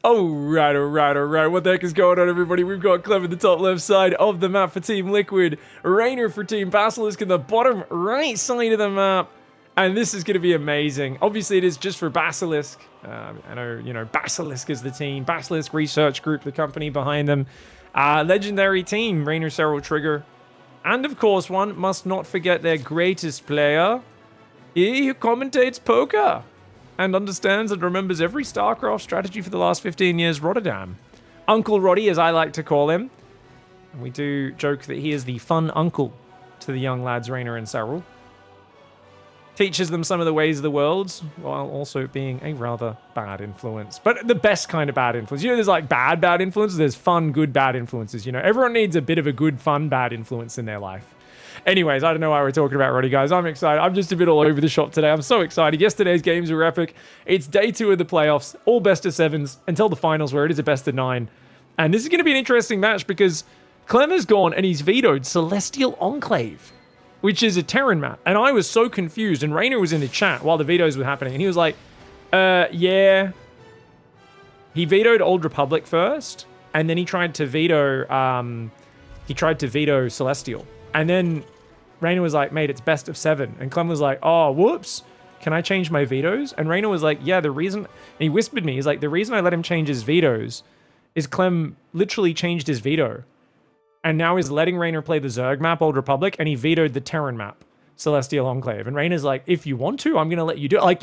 All right. What the heck is going on, everybody? We've got Clem in the top left side of the map for Team Liquid, Reynor for Team Basilisk in the bottom right side of the map. And this is going to be amazing. Obviously, it is just for Basilisk. I know, Basilisk is the team. Basilisk Research Group, the company behind them. Legendary team, Reynor, Serral, Trigger. And, of course, one must not forget their greatest player. He who commentates poker and understands and remembers every StarCraft strategy for the last 15 years, Rotterdam. Uncle Roddy, as I like to call him. And we do joke that he is the fun uncle to the young lads, Reynor and Serral. Teaches them some of the ways of the world, while also being a rather bad influence. But the best kind of bad influence. There's like bad influences. There's fun, good, bad influences. Everyone needs a bit of a good, fun, bad influence in their life. Anyways, I don't know why we're talking about Roddy, guys. I'm excited. I'm just a bit all over the shop today. I'm so excited. Yesterday's games were epic. It's day 2 of the playoffs. All best of 7s until the finals, where it is a best of 9. And this is going to be an interesting match because Clem has gone and he's vetoed Celestial Enclave, which is a Terran map. And I was so confused. And Reynor was in the chat while the vetoes were happening. And he was like, yeah. He vetoed Old Republic first. And then he tried to veto, Celestial. And then Reynor was like, mate, it's best of 7. And Clem was like, oh, whoops. Can I change my vetoes? And Reynor was like, yeah, the reason... And he whispered me, he's like, the reason I let him change his vetoes is Clem literally changed his veto. And now he's letting Reynor play the Zerg map, Old Republic, and he vetoed the Terran map, Celestial Enclave. And Reynor's like, if you want to, I'm going to let you do it. Like,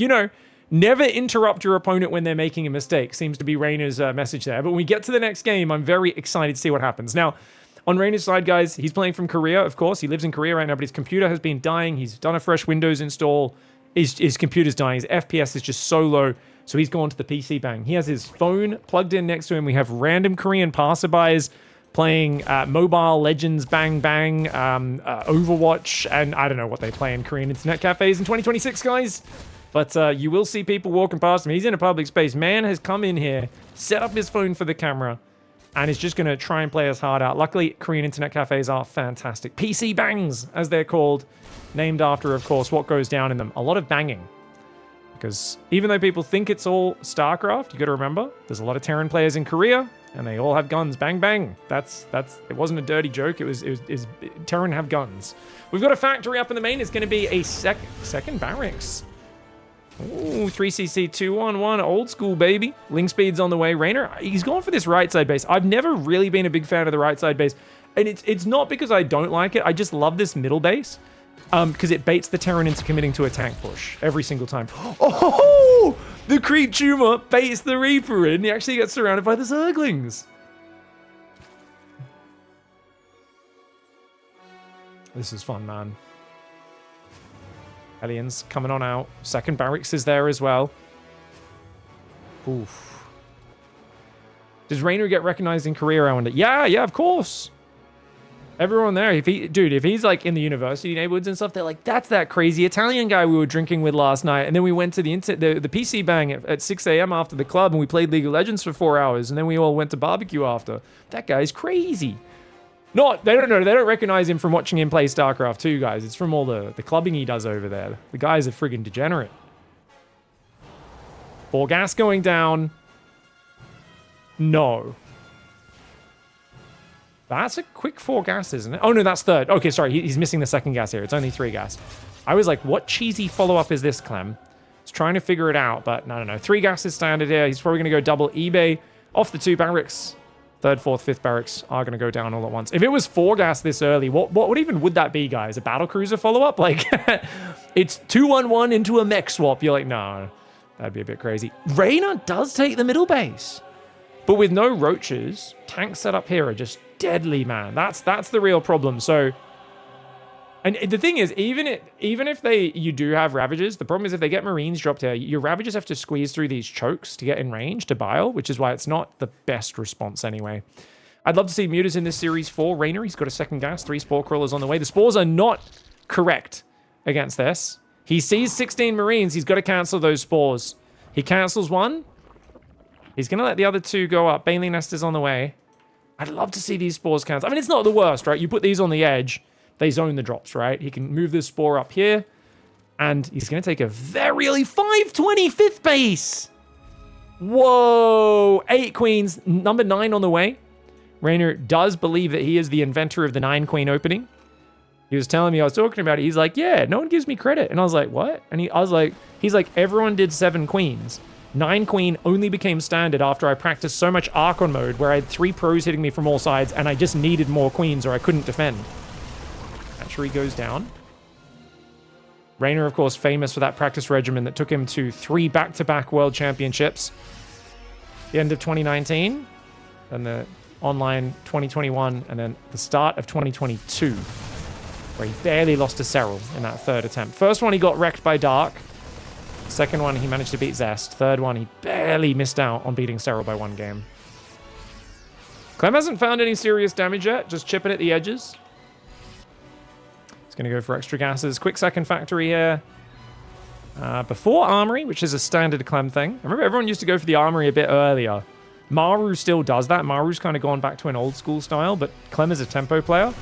never interrupt your opponent when they're making a mistake, seems to be Reynor's message there. But when we get to the next game, I'm very excited to see what happens. Now, on Reynor's side, guys, he's playing from Korea, of course. He lives in Korea right now, but his computer has been dying. He's done a fresh Windows install. His computer's dying. His FPS is just so low, so he's gone to the PC bang. He has his phone plugged in next to him. We have random Korean passerbys playing Mobile Legends Bang Bang, Overwatch, and I don't know what they play in Korean internet cafes in 2026, guys. But you will see people walking past him. He's in a public space. Man has come in here, set up his phone for the camera, and is just going to try and play us hard out. Luckily, Korean internet cafes are fantastic. PC bangs, as they're called, named after, of course, what goes down in them. A lot of banging. Because even though people think it's all StarCraft, you got to remember, there's a lot of Terran players in Korea, and they all have guns. Bang, bang. It wasn't a dirty joke. It was Terran have guns. We've got a factory up in the main. It's going to be a second barracks. Ooh, 3cc 2-on-1, old school, baby. Link speed's on the way. Reynor, he's going for this right side base. I've never really been a big fan of the right side base. And it's not because I don't like it. I just love this middle base. Because it baits the Terran into committing to a tank push every single time. Oh! The creep tumor baits the Reaper in. He actually gets surrounded by the Zerglings. This is fun, man. Aliens coming on out. Second barracks is there as well. Oof. Does Reynor get recognized in Korea? I wonder. Yeah, of course. Everyone there, if he's like in the university neighborhoods and stuff, they're like, that's that crazy Italian guy we were drinking with last night. And then we went to the PC bang at 6 a.m. after the club, and we played League of Legends for 4 hours, and then we all went to barbecue after. That guy's crazy. They don't recognize him from watching him play StarCraft 2, guys. It's from all the clubbing he does over there. The guy's a friggin' degenerate. 4 gas going down. No. That's a quick 4 gas, isn't it? Oh, no, that's 3rd. Okay, sorry. He's missing the 2nd gas here. It's only 3 gas. I was like, what cheesy follow-up is this, Clem? He's trying to figure it out, but no. 3 gas is standard here. He's probably going to go double eBay off the 2 barracks. 3rd, 4th, 5th barracks are going to go down all at once. If it was 4 gas this early, what even would that be, guys? A battlecruiser follow-up? Like, it's 2-on-1 into a mech swap. You're like, no, that'd be a bit crazy. Reynor does take the middle base. But with no roaches, tanks set up here are just deadly, man. That's the real problem. So, and the thing is, even if you do have Ravagers, the problem is if they get Marines dropped here, your Ravagers have to squeeze through these chokes to get in range to bile, which is why it's not the best response anyway. I'd love to see Mutas in this series for Reynor. He's got a 2nd gas, 3 Spore Crawlers on the way. The Spores are not correct against this. He sees 16 Marines. He's got to cancel those Spores. He cancels 1. He's going to let the other 2 go up. Bailey Nest is on the way. I'd love to see these Spores cancel. I mean, it's not the worst, right? You put these on the edge, they zone the drops, right? He can move this Spore up here, and he's going to take a very early 525th base. Whoa! 8 queens. Number 9 on the way. Reynor does believe that he is the inventor of the 9 queen opening. He was telling me, I was talking about it. He's like, yeah, no one gives me credit. And I was like, what? And I was like, he's like, everyone did 7 queens. 9 queen only became standard after I practiced so much Archon mode where I had 3 pros hitting me from all sides and I just needed more queens or I couldn't defend. Hatchery goes down. Reynor, of course, famous for that practice regimen that took him to 3 back-to-back world championships. The end of 2019, and the online 2021, and then the start of 2022, where he barely lost to Serral in that 3rd attempt. First one, he got wrecked by Dark. Second one, he managed to beat Zest. Third one, he barely missed out on beating Serral by 1 game. Clem hasn't found any serious damage yet, just chipping at the edges. He's going to go for extra gases. Quick second factory here. Before Armory, which is a standard Clem thing. I remember everyone used to go for the Armory a bit earlier. Maru still does that. Maru's kind of gone back to an old school style, but Clem is a tempo player.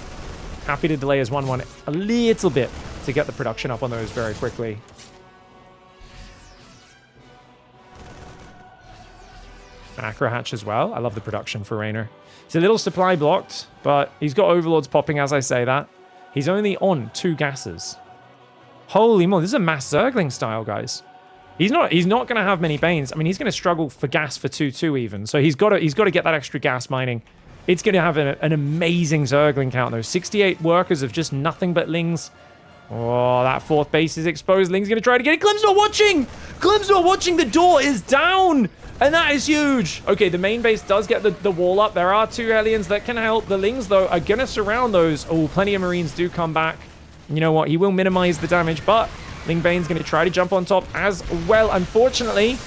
Happy to delay his 1-1 a little bit to get the production up on those very quickly. Macro hatch as well. I love the production for Reynor. He's a little supply blocked, but he's got overlords popping as I say that. He's only on 2 gases. Holy moly, this is a mass Zergling style, guys. He's not going to have many Banes. I mean, he's going to struggle for gas for 2-2 even. So he's got to get that extra gas mining. It's going to have an amazing Zergling count, though. 68 workers of just nothing but Lings. Oh, that 4th base is exposed. Ling's going to try to get it. Clem's not watching! Clem's not watching! The door is down! And that is huge! Okay, the main base does get the wall up. There are 2 Hellions that can help. The Lings, though, are going to surround those. Oh, plenty of Marines do come back. You know what? He will minimize the damage, but Ling Bane's going to try to jump on top as well. Unfortunately,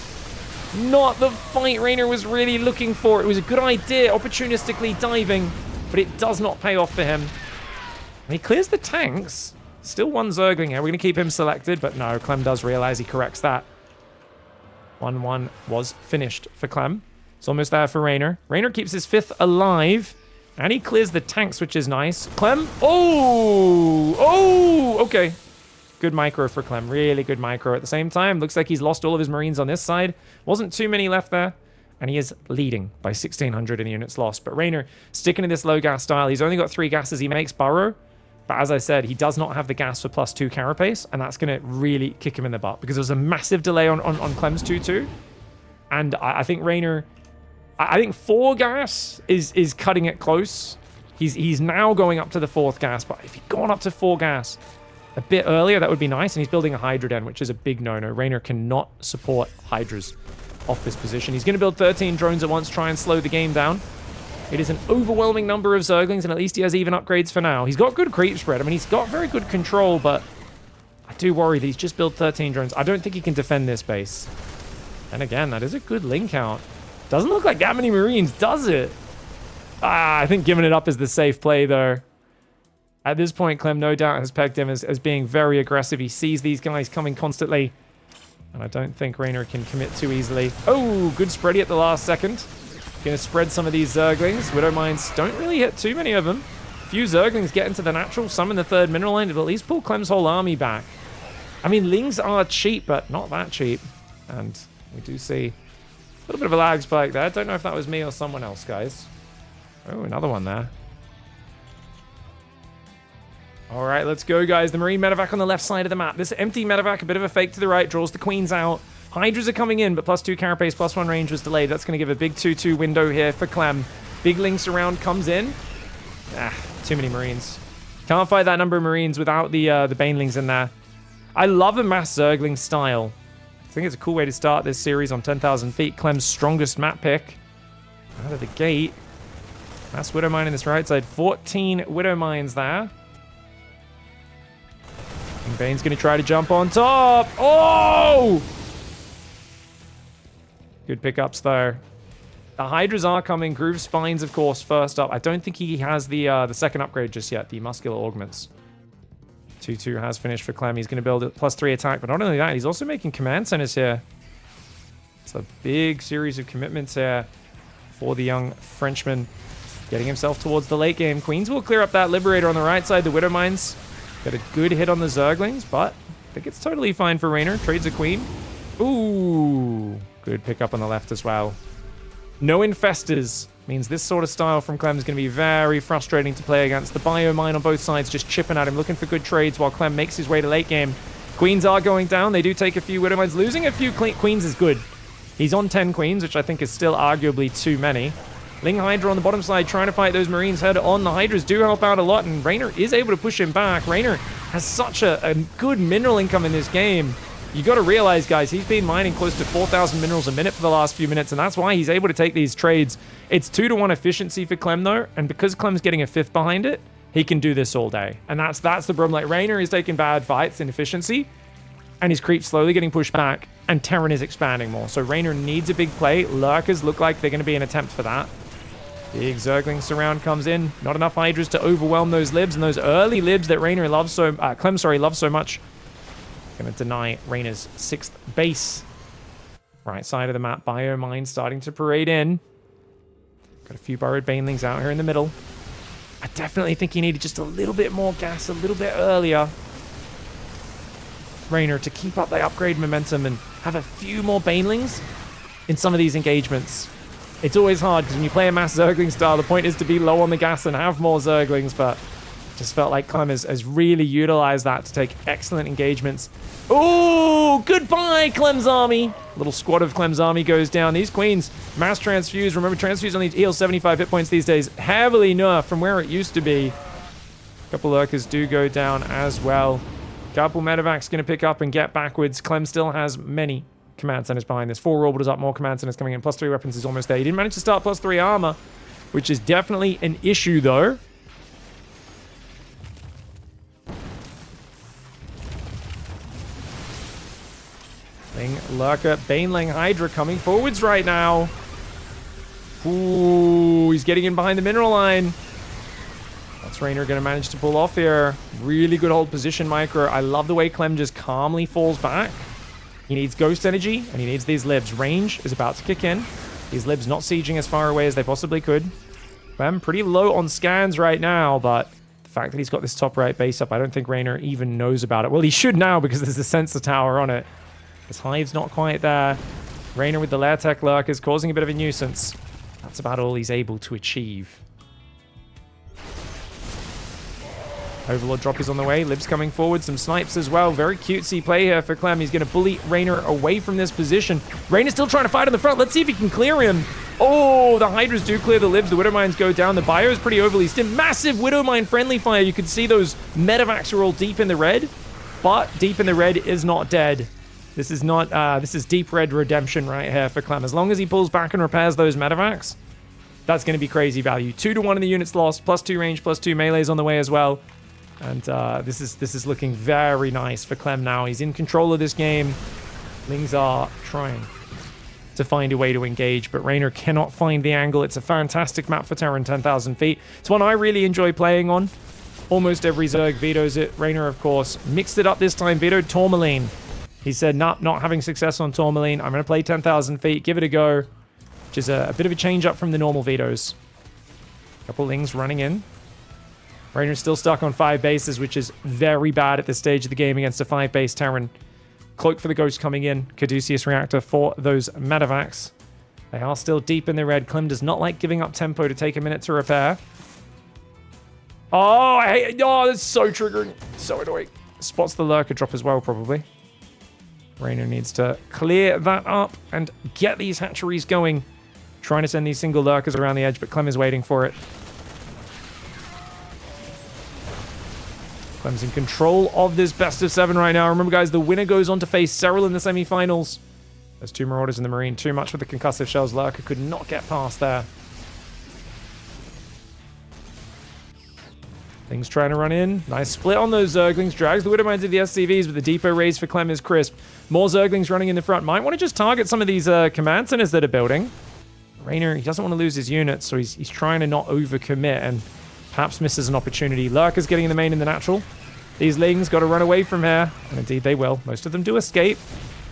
not the fight Reynor was really looking for. It was a good idea, opportunistically diving, but it does not pay off for him. And he clears the tanks. Still 1 Zergling here. We're going to keep him selected, but no, Clem does realize he corrects that. 1-1 was finished for Clem. It's almost there for Reynor. Reynor keeps his 5th alive, and he clears the tanks, which is nice. Clem, okay. Good micro for Clem, really good micro. At the same time, looks like he's lost all of his Marines on this side. Wasn't too many left there, and he is leading by 1,600 in the units lost. But Reynor sticking to this low gas style. He's only got 3 gases. He makes Burrow, but as I said, he does not have the gas for +2 carapace, and that's going to really kick him in the butt because there was a massive delay on Clem's 2-2. And I think Reynor, I think 4 gas is cutting it close. He's now going up to the 4th gas, but if he'd gone up to 4 gas a bit earlier, that would be nice. And he's building a Hydra Den, which is a big no-no. Reynor cannot support Hydras off this position. He's going to build 13 drones at once, try and slow the game down. It is an overwhelming number of Zerglings, and at least he has even upgrades for now. He's got good creep spread. I mean, he's got very good control, but I do worry that he's just built 13 drones. I don't think he can defend this base. And again, that is a good Ling count. Doesn't look like that many Marines, does it? I think giving it up is the safe play, though. At this point, Clem no doubt has pegged him as being very aggressive. He sees these guys coming constantly. And I don't think Reynor can commit too easily. Oh, good spready at the last second. Going to spread some of these Zerglings. Widow Mines don't really hit too many of them. A few Zerglings get into the natural, some in the 3rd mineral line, to at least pull Clem's whole army back. I mean, Lings are cheap, but not that cheap. And we do see a little bit of a lag spike there. Don't know if that was me or someone else, guys. Oh, another one there. All right, let's go, guys. The Marine medevac on the left side of the map. This empty medevac, a bit of a fake to the right, draws the queens out. Hydras are coming in, but +2 carapace, +1 range was delayed. That's going to give a big 2-2 window here for Clem. Big Lynx around comes in. Too many Marines. Can't fight that number of Marines without the Banelings in there. I love a mass Zergling style. I think it's a cool way to start this series on 10,000 feet. Clem's strongest map pick. Out of the gate. Mass Widow Mine in this right side. 14 Widow Mines there. And Bane's going to try to jump on top. Oh! Good pickups there. The Hydras are coming. Groove Spines, of course, first up. I don't think he has the 2nd upgrade just yet, the Muscular Augments. 2-2 has finished for Clem. He's going to build a +3 attack, but not only that, he's also making command centers here. It's a big series of commitments here for the young Frenchman. Getting himself towards the late game. Queens will clear up that Liberator on the right side. The Widow Mines get a good hit on the Zerglings, but I think it's totally fine for Reynor. Trades a Queen. Ooh. Good pickup on the left as well. No infestors means this sort of style from Clem is going to be very frustrating to play against. The bio mine on both sides just chipping at him, looking for good trades while Clem makes his way to late game. Queens are going down. They do take a few widow mines. Losing a few queens is good. He's on 10 queens, which I think is still arguably too many. Ling Hydra on the bottom side trying to fight those Marines head on. The Hydras do help out a lot, and Reynor is able to push him back. Reynor has such a good mineral income in this game. You got to realize, guys, he's been mining close to 4,000 minerals a minute for the last few minutes, and that's why he's able to take these trades. It's 2-to-1 efficiency for Clem, though, and because Clem's getting a 5th behind it, he can do this all day. And that's the problem. Like, Reynor is taking bad fights in efficiency, and his creep's slowly getting pushed back, and Terran is expanding more. So Reynor needs a big play. Lurkers look like they're going to be an attempt for that. Big Zergling surround comes in. Not enough Hydras to overwhelm those libs, and those early libs that Reynor loves Clem loves so much. Going to deny Reynor's 6th base. Right side of the map, bio mine starting to parade in. Got a few burrowed banelings out here in the middle. I definitely think he needed just a little bit more gas a little bit earlier. Reynor to keep up the upgrade momentum and have a few more banelings in some of these engagements. It's always hard because when you play a mass Zergling style, the point is to be low on the gas and have more Zerglings, but just felt like Clem has really utilized that to take excellent engagements. Oh, goodbye, Clem's army. Little squad of Clem's army goes down. These queens, mass transfuse. Remember, transfuse only heals 75 hit points these days. Heavily nerfed from where it used to be. A couple lurkers do go down as well. Couple medevacs going to pick up and get backwards. Clem still has many command centers behind this. 4 orbiters up, more command centers coming in. +3 weapons is almost there. He didn't manage to start +3 armor, which is definitely an issue, though. Lurker, Baneling Hydra coming forwards right now. Ooh, he's getting in behind the mineral line. What's Reynor going to manage to pull off here? Really good hold position micro. I love the way Clem just calmly falls back. He needs ghost energy, and he needs these libs. Range is about to kick in. These libs not sieging as far away as they possibly could. Clem pretty low on scans right now, but the fact that he's got this top right base up, I don't think Reynor even knows about it. Well, he should now because there's a sensor tower on it. His hive's not quite there. Reynor with the Lair Tech lurkers causing a bit of a nuisance. That's about all he's able to achieve. Overlord drop is on the way. Lib's coming forward. Some snipes as well. Very cutesy play here for Clem. He's going to bully Reynor away from this position. Reynor's still trying to fight on the front. Let's see if he can clear him. Oh, the Hydras do clear the libs. The Widow Mines go down. The bio is pretty overly stim. Massive Widow Mine friendly fire. You can see those medevacs are all deep in the red. But deep in the red is not dead. This is not, this is deep red redemption right here for Clem. As long as he pulls back and repairs those medevacs, that's going to be crazy value. 2-to-1 in the units lost, +2 range, +2 melees on the way as well. And this is looking very nice for Clem now. He's in control of this game. Lings are trying to find a way to engage, but Reynor cannot find the angle. It's a fantastic map for Terran, 10,000 feet. It's one I really enjoy playing on. Almost every Zerg vetoes it. Reynor, of course, mixed it up this time, vetoed Tourmaline. He said, nah, not having success on Tourmaline. I'm going to play 10,000 feet, give it a go, which is a bit of a change up from the normal vetoes. Couple Lings running in. Reynor's still stuck on 5 bases, which is very bad at this stage of the game against a 5-base Terran. Cloak for the Ghost coming in. Caduceus Reactor for those medevacs. They are still deep in the red. Clem does not like giving up tempo to take a minute to repair. Oh, I hate it. Oh, that's so triggering. So annoying. Spots the lurker drop as well, probably. Reynor needs to clear that up and get these hatcheries going. Trying to send these single lurkers around the edge, but Clem is waiting for it. Clem's in control of this best of 7 right now. Remember, guys, the winner goes on to face Cyril in the semifinals. There's 2 Marauders in the Marine. Too much with the concussive shells. Lurker could not get past there. Things trying to run in. Nice split on those Zerglings. Drags the Widow Mines of the SCVs, but the depot raise for Clem is crisp. More Zerglings running in the front. Might want to just target some of these command centers that are building. Reynor, he doesn't want to lose his units, so he's trying to not overcommit and perhaps misses an opportunity. Lurker's getting in the main in the natural. These Lings got to run away from here, and indeed they will. Most of them do escape.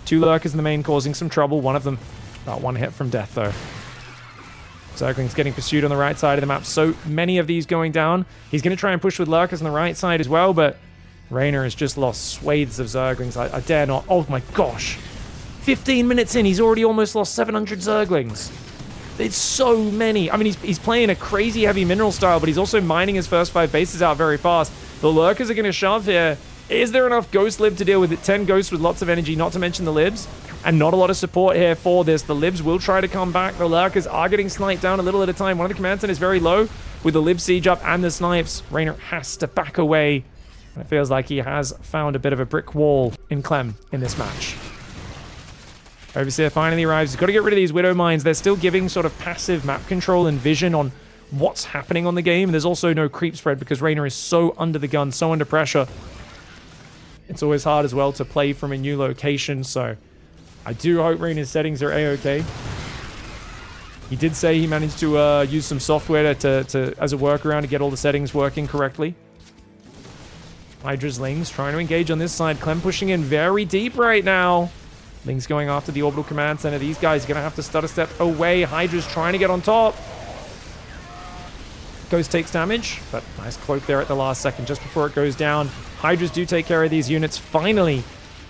2 Lurkers in the main causing some trouble. One of them about 1 hit from death, though. Zergling's getting pursued on the right side of the map. So many of these going down. He's going to try and push with Lurkers on the right side as well, but Reynor has just lost swathes of Zerglings. I dare not. Oh my gosh. 15 minutes in, he's already almost lost 700 Zerglings. It's so many. I mean, he's playing a crazy heavy mineral style, but he's also mining his first 5 bases out very fast. The lurkers are going to shove here. Is there enough ghost lib to deal with it? 10 ghosts with lots of energy, not to mention the libs. And not a lot of support here for this. The libs will try to come back. The lurkers are getting sniped down a little at a time. One of the command center is very low with the lib siege up and the snipes. Reynor has to back away. And it feels like he has found a bit of a brick wall in Clem in this match. Overseer finally arrives. He's got to get rid of these Widow Mines. They're still giving sort of passive map control and vision on what's happening on the game. There's also no creep spread because Reynor is so under the gun, so under pressure. It's always hard as well to play from a new location, so I do hope Reynor's settings are A-okay. He did say he managed to use some software to as a workaround to get all the settings working correctly. Hydra's Lings trying to engage on this side. Clem pushing in very deep right now. Lings going after the orbital command center. These guys are going to have to stutter step away. Hydra's trying to get on top. Ghost takes damage, but nice cloak there at the last second just before it goes down. Hydras do take care of these units finally,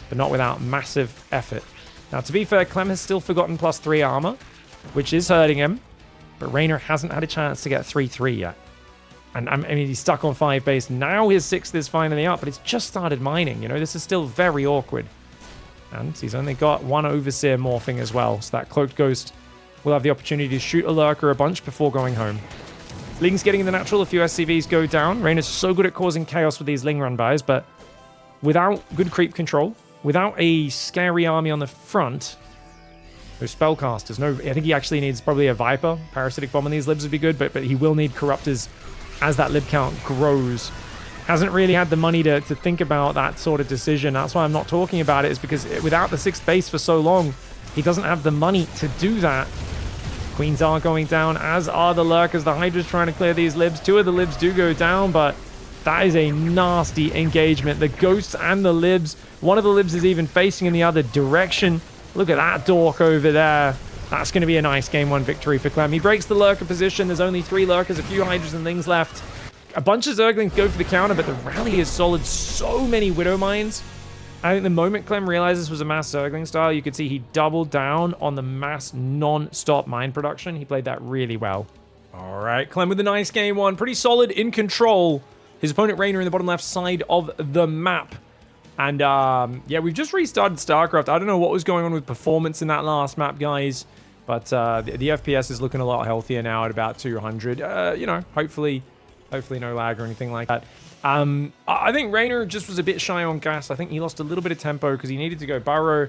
but not without massive effort. Now, to be fair, Clem has still forgotten +3 armor, which is hurting him, but Reynor hasn't had a chance to get 3-3 yet. And I mean, he's stuck on 5 base. Now his 6th is finally up, but it's just started mining. You know, this is still very awkward. And he's only got 1 Overseer morphing as well, so that Cloaked Ghost will have the opportunity to shoot a Lurker a bunch before going home. Ling's getting the natural, a few SCVs go down. Reynor's so good at causing chaos with these Ling run bys, but without good creep control, without a scary army on the front, those spellcasters, I think he actually needs probably a Viper. Parasitic Bomb on these libs would be good, but he will need Corruptors as that lib count grows. Hasn't really had the money to think about that sort of decision. That's why I'm not talking about it, is because without the 6th base for so long, he doesn't have the money to do that. Queens are going down, as are the Lurkers. The Hydra's trying to clear these libs. 2 of the libs do go down, but that is a nasty engagement. The Ghosts and the libs. One of the libs is even facing in the other direction. Look at that dork over there. That's going to be a nice game 1 victory for Clem. He breaks the Lurker position. There's only 3 Lurkers, a few Hydras and Lings left. A bunch of Zerglings go for the counter, but the rally is solid. So many Widow Mines. I think the moment Clem realized this was a mass Zergling style, you could see he doubled down on the mass non-stop mine production. He played that really well. All right, Clem with a nice game 1. Pretty solid, in control. His opponent, Reynor, in the bottom left side of the map. And, yeah, we've just restarted StarCraft. I don't know what was going on with performance in that last map, guys. But the FPS is looking a lot healthier now at about 200. You know, hopefully no lag or anything like that. I think Reynor just was a bit shy on gas. I think he lost a little bit of tempo because he needed to go burrow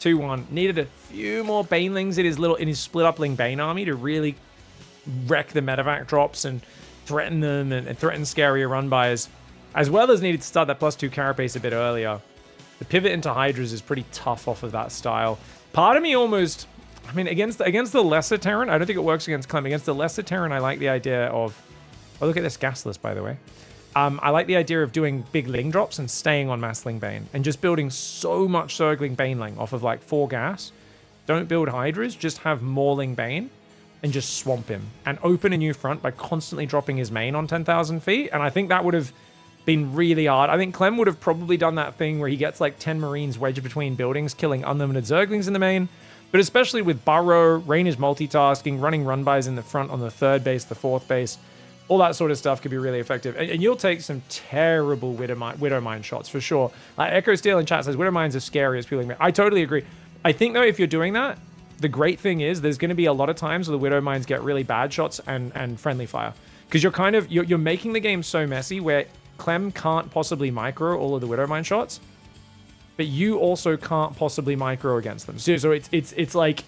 2-1. Needed a few more Banelings in his split up Ling Bane army to really wreck the medevac drops and threaten them and threaten scarier run-bys, as well as needed to start that +2 carapace a bit earlier. The pivot into Hydras is pretty tough off of that style. Part of me almost, I mean, against the lesser Terran, I don't think it works against Clem. Against the lesser Terran, I like the idea of, oh, look at this gas list, by the way. I like the idea of doing big Ling drops and staying on mass Ling Bane and just building so much Zergling Baneling off of like 4 gas. Don't build Hydras, just have more Ling Bane and just swamp him and open a new front by constantly dropping his main on 10,000 feet. And I think that would have been really hard. I think Clem would have probably done that thing where he gets like 10 Marines wedged between buildings, killing unlimited Zerglings in the main. But especially with Burrow, Reynor's multitasking, running run-bys in the front on the 3rd base, the 4th base, all that sort of stuff could be really effective. And you'll take some terrible Widow Mine shots for sure. Echo Steel in chat says, Widow Mines are scary as peeling. I totally agree. I think, though, if you're doing that, the great thing is there's going to be a lot of times where the Widow Mines get really bad shots and friendly fire. Because you're making the game so messy where Clem can't possibly micro all of the Widow Mine shots, but you also can't possibly micro against them. So it's like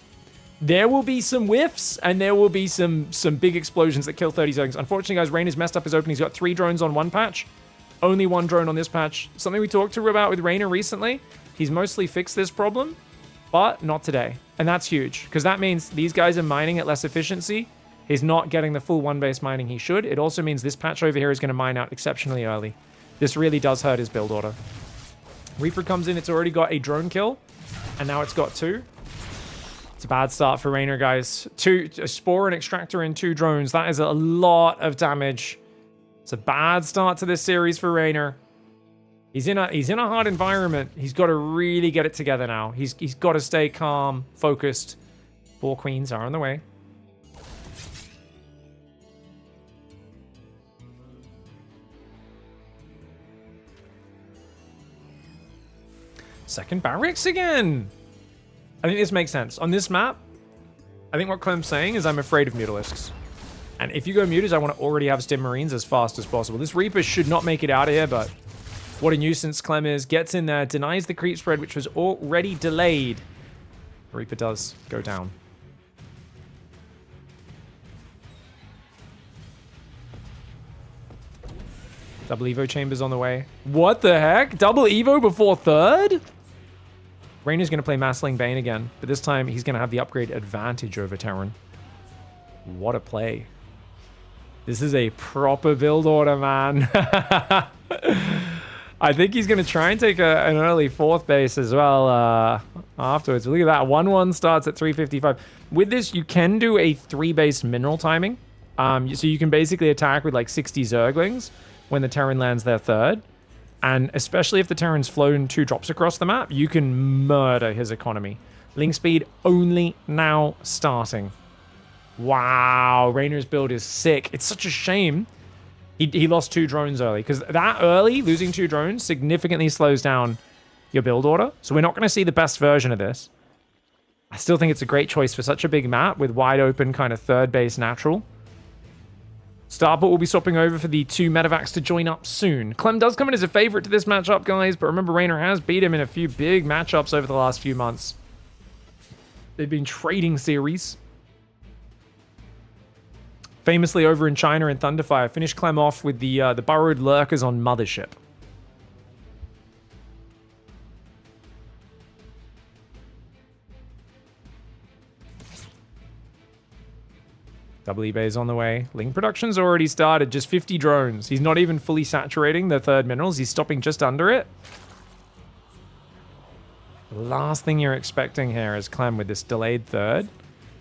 there will be some whiffs and there will be some big explosions that kill 30 seconds. Unfortunately, guys, Reynor's messed up his opening. He's got 3 drones on 1 patch, only 1 drone on this patch. Something we talked about with Reynor recently. He's mostly fixed this problem, but not today. And that's huge because that means these guys are mining at less efficiency. He's not getting the full 1-base mining he should. It also means this patch over here is going to mine out exceptionally early. This really does hurt his build order. Reaper comes in. It's already got a drone kill, and now it's got 2. It's a bad start for Reynor, guys. A Spore, an Extractor, and 2 drones. That is a lot of damage. It's a bad start to this series for Reynor. He's in a hard environment. He's got to really get it together now. He's got to stay calm, focused. 4 queens are on the way. Second barracks again. I think this makes sense. On this map, I think what Clem's saying is I'm afraid of Mutalisks. And if you go Mutas, I want to already have Stim Marines as fast as possible. This Reaper should not make it out of here, but what a nuisance Clem is. Gets in there, denies the creep spread, which was already delayed. Reaper does go down. Double Evo Chambers on the way. What the heck? Double Evo before third? Reynor's going to play Massling Bane again, but this time he's going to have the upgrade advantage over Terran. What a play. This is a proper build order, man. I think he's going to try and take an early 4th base as well afterwards. Look at that. 1-1 starts at 355. With this, you can do a 3-base mineral timing. So you can basically attack with like 60 Zerglings when the Terran lands their 3rd. And especially if the Terran's flown 2 drops across the map, you can murder his economy. Link speed only now starting. Wow, Reynor's build is sick. It's such a shame he lost 2 drones early, because that early, losing 2 drones, significantly slows down your build order. So we're not going to see the best version of this. I still think it's a great choice for such a big map with wide open kind of 3rd base natural. Starbot will be swapping over for the 2 medevacs to join up soon. Clem does come in as a favorite to this matchup, guys, but remember Reynor has beat him in a few big matchups over the last few months. They've been trading series. Famously over in China in Thunderfire, finished Clem off with the burrowed lurkers on Mothership. Double eBay is on the way. Ling production's already started, just 50 drones. He's not even fully saturating the 3rd minerals. He's stopping just under it. The last thing you're expecting here as Clem with this delayed 3rd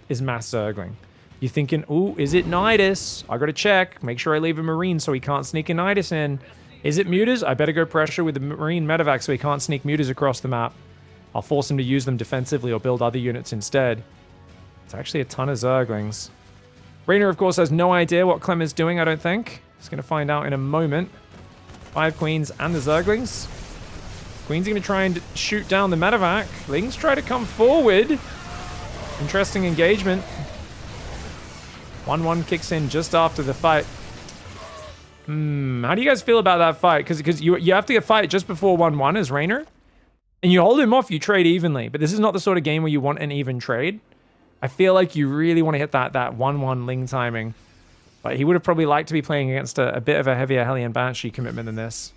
is mass Zergling. You're thinking, ooh, is it Nidus? I gotta check. Make sure I leave a Marine so he can't sneak a Nidus in. Is it Mutas? I better go pressure with the Marine medevac so he can't sneak Mutas across the map. I'll force him to use them defensively or build other units instead. It's actually a ton of Zerglings. Reynor, of course, has no idea what Clem is doing, I don't think. He's going to find out in a moment. 5 queens and the Zerglings. Queen's going to try and shoot down the medevac. Lings try to come forward. Interesting engagement. 1-1 kicks in just after the fight. How do you guys feel about that fight? Because you have to fight just before 1-1 as Reynor. And you hold him off, you trade evenly. But this is not the sort of game where you want an even trade. I feel like you really want to hit that 1-1 Ling timing. But he would have probably liked to be playing against a bit of a heavier Hellion Banshee commitment than this.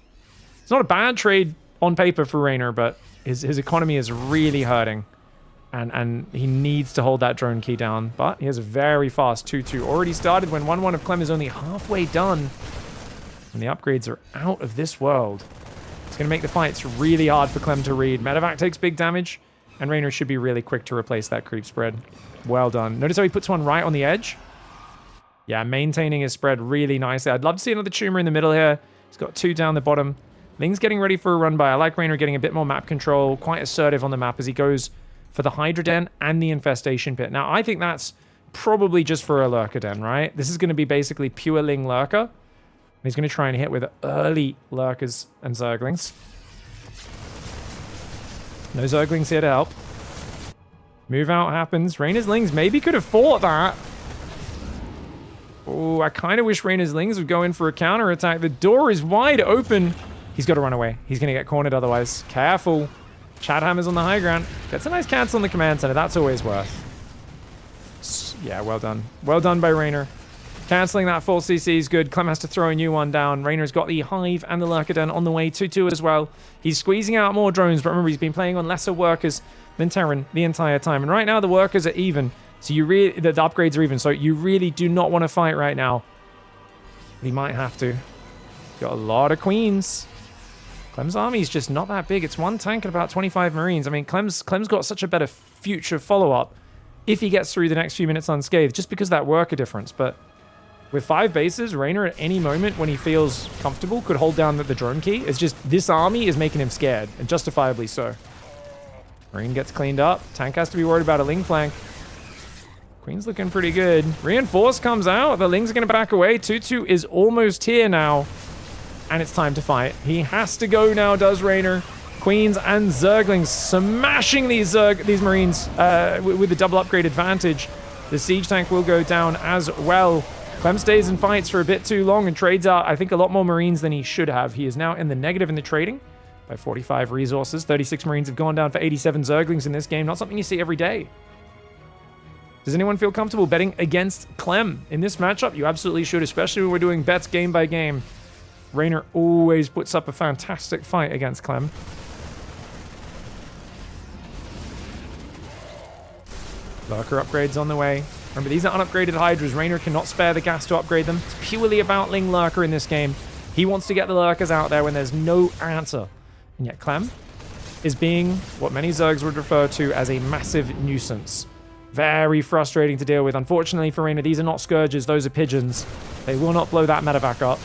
It's not a bad trade on paper for Reynor, but his economy is really hurting. And he needs to hold that drone key down. But he has a very fast 2-2 already started when 1-1 of Clem is only halfway done. And the upgrades are out of this world. It's going to make the fights really hard for Clem to read. Medevac takes big damage. And Reynor should be really quick to replace that creep spread. Well done. Notice how he puts one right on the edge? Yeah, maintaining his spread really nicely. I'd love to see another tumor in the middle here. He's got 2 down the bottom. Ling's getting ready for a run by. I like Reynor getting a bit more map control. Quite assertive on the map as he goes for the Hydra Den and the Infestation Pit. Now, I think that's probably just for a Lurker Den, right? This is going to be basically pure Ling Lurker. He's going to try and hit with early Lurkers and Zerglings. No Zerglings here to help. Move out happens. Reynor's Lings maybe could have fought that. Oh, I kind of wish Reynor's Lings would go in for a counterattack. The door is wide open. He's got to run away. He's going to get cornered otherwise. Careful. Chadhammer's on the high ground. Gets a nice cancel on the command center. That's always worth. Yeah, well done. Well done by Reynor. Canceling that full CC is good. Clem has to throw a new one down. Reynor's got the Hive and the Lurker Den on the way. 2-2 as well. He's squeezing out more drones, but remember, he's been playing on lesser workers than Terran the entire time. And right now, the workers are even. So you really, the upgrades are even. So you really do not want to fight right now. He might have to. Got a lot of queens. Clem's army is just not that big. It's 1 tank and about 25 Marines. I mean, Clem's got such a better future follow-up if he gets through the next few minutes unscathed, just because of that worker difference. But With 5 bases, Reynor at any moment when he feels comfortable could hold down the drone key. It's just this army is making him scared, and justifiably so. Marine gets cleaned up. Tank has to be worried about a Ling flank. Queen's looking pretty good. Reinforce comes out. The Lings are going to back away. 2-2 is almost here now. And it's time to fight. He has to go now, does Reynor. Queens and Zerglings smashing these Marines with the double upgrade advantage. The siege tank will go down as well. Clem stays and fights for a bit too long and trades out, I think, a lot more Marines than he should have. He is now in the negative in the trading by 45 resources. 36 Marines have gone down for 87 Zerglings in this game. Not something you see every day. Does anyone feel comfortable betting against Clem in this matchup? You absolutely should, especially when we're doing bets game by game. Reynor always puts up a fantastic fight against Clem. Lurker upgrades on the way. Remember, these are unupgraded Hydras. Reynor cannot spare the gas to upgrade them. It's purely about Ling Lurker in this game. He wants to get the Lurkers out there when there's no answer. And yet Clem is being what many Zergs would refer to as a massive nuisance. Very frustrating to deal with. Unfortunately for Reynor, these are not Scourges. Those are Pigeons. They will not blow that meta back up.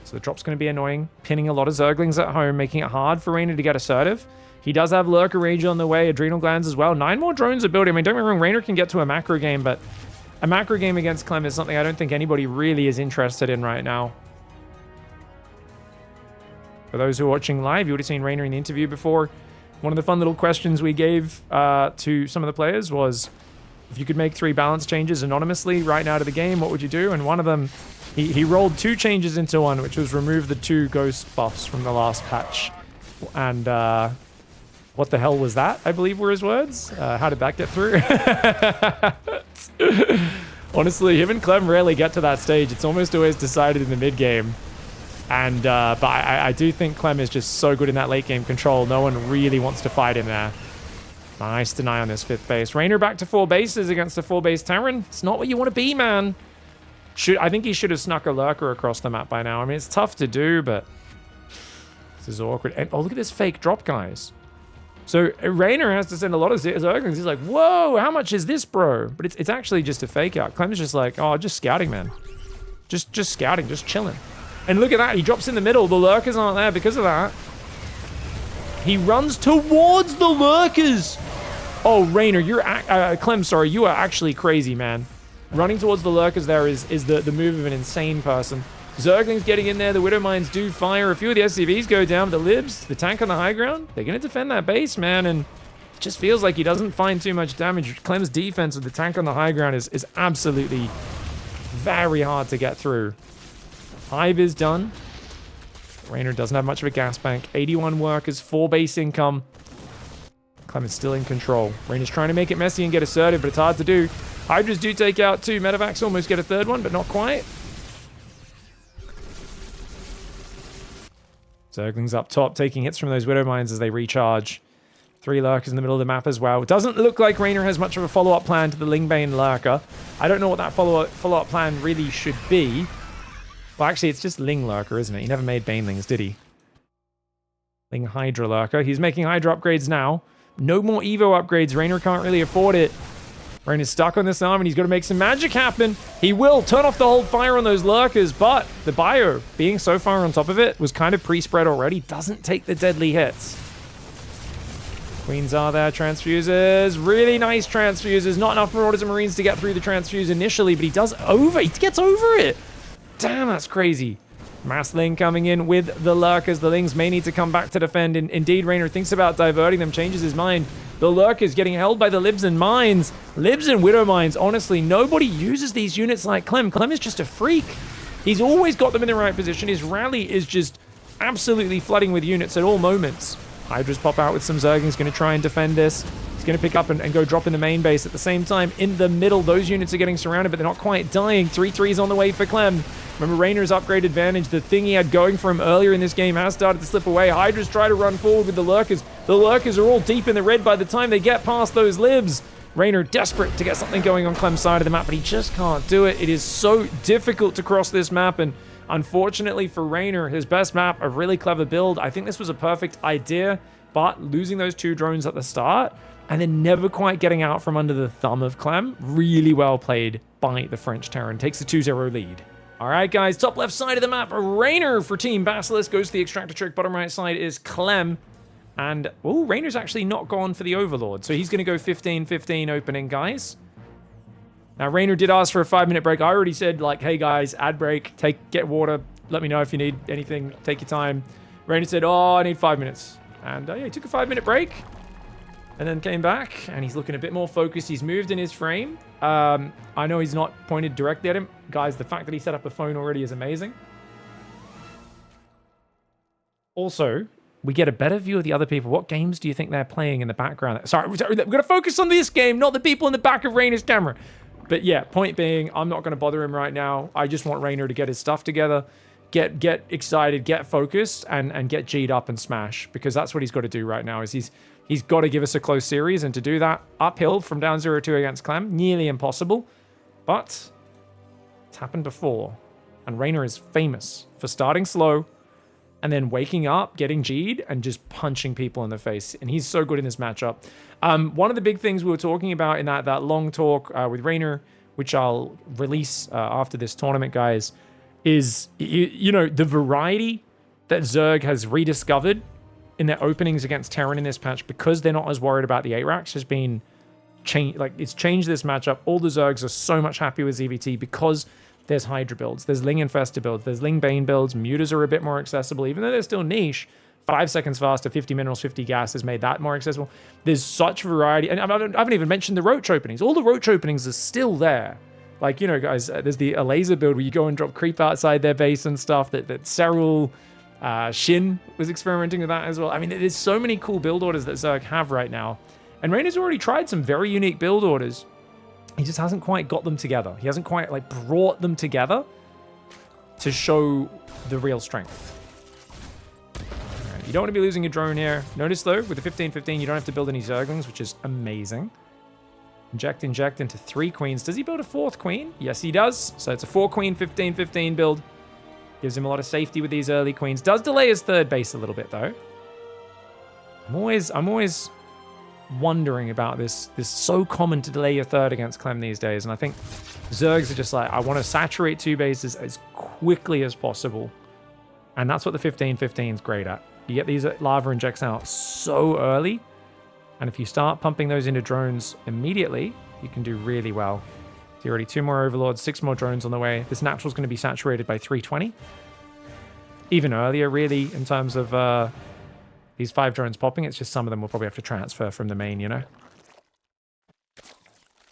So the drop's going to be annoying. Pinning a lot of Zerglings at home, making it hard for Reynor to get assertive. He does have Lurker Ranger on the way, Adrenal Glands as well. 9 more drones are building. I mean, don't get me wrong, Reynor can get to a macro game, but a macro game against Clem is something I don't think anybody really is interested in right now. For those who are watching live, you would have seen Reynor in the interview before. One of the fun little questions we gave to some of the players was, if you could make 3 balance changes anonymously right now to the game, what would you do? And one of them, he rolled 2 changes into one, which was remove the 2 ghost buffs from the last patch. And what the hell was that, I believe were his words. How did that get through? Honestly, him and Clem rarely get to that stage. It's almost always decided in the mid game. And but I do think Clem is just so good in that late game control. No one really wants to fight him there. Nice deny on this 5th base. Reynor back to 4 bases against a 4-base Terran. It's not what you want to be, man. I think he should have snuck a Lurker across the map by now. I mean, it's tough to do, but this is awkward. And, oh, look at this fake drop, guys. So Reynor has to send a lot of Zerglings. He's like, whoa, how much is this, bro? But it's actually just a fake out. Clem's just like, oh, just scouting, man. Just scouting, just chilling. And look at that. He drops in the middle. The Lurkers aren't there because of that. He runs towards the Lurkers. Oh, Reynor, Clem, sorry, you are actually crazy, man. Running towards the Lurkers there is the move of an insane person. Zerglings getting in there. The Widow Mines do fire. A few of the SCVs go down. But the Libs, the tank on the high ground, they're going to defend that base, man. And it just feels like he doesn't find too much damage. Clem's defense with the tank on the high ground is absolutely very hard to get through. Hive is done. Reynor doesn't have much of a gas bank. 81 workers, 4 base income. Clem is still in control. Reynor's trying to make it messy and get assertive, but it's hard to do. Hydras do take out 2. Medevacs almost get a 3rd one, but not quite. Zerglings up top, taking hits from those Widow Mines as they recharge. 3 Lurkers in the middle of the map as well. It doesn't look like Reynor has much of a follow-up plan to the Lingbane Lurker. I don't know what that follow-up plan really should be. Well, actually, it's just Ling Lurker, isn't it? He never made Banelings, did he? Ling Hydra Lurker. He's making Hydra upgrades now. No more Evo upgrades. Reynor can't really afford it. Reynor's stuck on this arm, and he's got to make some magic happen. He will turn off the hold fire on those Lurkers, but the bio, being so far on top of it, was kind of pre-spread already. Doesn't take the deadly hits. Queens are there. Transfusers. Really nice transfusers. Not enough Marauders and Marines to get through the transfuse initially, but he gets over it. Damn, that's crazy. Mass Ling coming in with the Lurkers. The Lings may need to come back to defend. Indeed, Reynor thinks about diverting them, changes his mind. The Lurkers getting held by the Libs and Mines. Libs and Widow Mines. Honestly, nobody uses these units like Clem. Clem is just a freak. He's always got them in the right position. His rally is just absolutely flooding with units at all moments. Hydras pop out with some Zerglings, going to try and defend this. He's going to pick up and go drop in the main base. At the same time, in the middle, those units are getting surrounded, but they're not quite dying. 3-3s on the way for Clem. Remember, Reynor's upgrade advantage, the thing he had going for him earlier in this game, has started to slip away. Hydras try to run forward with the Lurkers. The Lurkers are all deep in the red by the time they get past those Libs. Reynor desperate to get something going on Clem's side of the map, but he just can't do it. It is so difficult to cross this map, and unfortunately for Reynor, his best map, a really clever build. I think this was a perfect idea, but losing those 2 drones at the start and then never quite getting out from under the thumb of Clem. Really well played by the French Terran. Takes the 2-0 lead. All right, guys, top left side of the map, Reynor for Team Basilisk goes to the extractor trick. Bottom right side is Clem. And, oh, Reynor's actually not gone for the Overlord. So he's going to go 15-15 opening, guys. Now, Reynor did ask for a 5-minute break. I already said, like, hey, guys, ad break, get water. Let me know if you need anything. Take your time. Reynor said, oh, I need 5 minutes. And, yeah, he took a 5-minute break. And then came back, and he's looking a bit more focused. He's moved in his frame. I know he's not pointed directly at him. Guys, the fact that he set up a phone already is amazing. Also, we get a better view of the other people. What games do you think they're playing in the background? Sorry, we're going to focus on this game, not the people in the back of Reynor's camera. But yeah, point being, I'm not going to bother him right now. I just want Reynor to get his stuff together, get excited, get focused, and get G'd up and smash. Because that's what he's got to do right now, is he's got to give us a close series. And to do that, uphill from down 0-2 against Clem, nearly impossible. But it's happened before. And Reynor is famous for starting slow, and then waking up, getting G'd, and just punching people in the face. And he's so good in this matchup. One of the big things we were talking about in that long talk with Reynor, which I'll release after this tournament, guys, is, you know, the variety that Zerg has rediscovered in their openings against Terran in this patch, because they're not as worried about the 8 racks, has been changed. Like, it's changed this matchup. All the Zergs are so much happier with ZvT because there's Hydra builds, there's Ling Infestor builds, there's Ling Bane builds, Mutas are a bit more accessible, even though they're still niche. 5 seconds faster, 50 minerals, 50 gas has made that more accessible. There's such variety, and I haven't even mentioned the Roach openings. All the Roach openings are still there. Like, you know, guys, there's a laser build where you go and drop creep outside their base and stuff, that Serral, Shin was experimenting with that as well. I mean, there's so many cool build orders that Zerg have right now. And Reynor's already tried some very unique build orders. He just hasn't quite got them together. He hasn't quite, like, brought them together to show the real strength. Right, you don't want to be losing your drone here. Notice, though, with the 15-15, you don't have to build any Zerglings, which is amazing. Inject into 3 queens. Does he build a 4th queen? Yes, he does. So it's a 4-queen, 15-15 build. Gives him a lot of safety with these early queens. Does delay his 3rd base a little bit, though. I'm always wondering about this. It's so common to delay your 3rd against Clem these days, and I think Zergs are just like, I want to saturate 2 bases as quickly as possible, and that's what the 15-15 is great at. You get these lava injects out so early, and if you start pumping those into drones immediately, you can do really well. So you're already 2 more Overlords, 6 more drones on the way. This natural's going to be saturated by 320. Even earlier, really, in terms of these 5 drones popping. It's just some of them will probably have to transfer from the main, you know?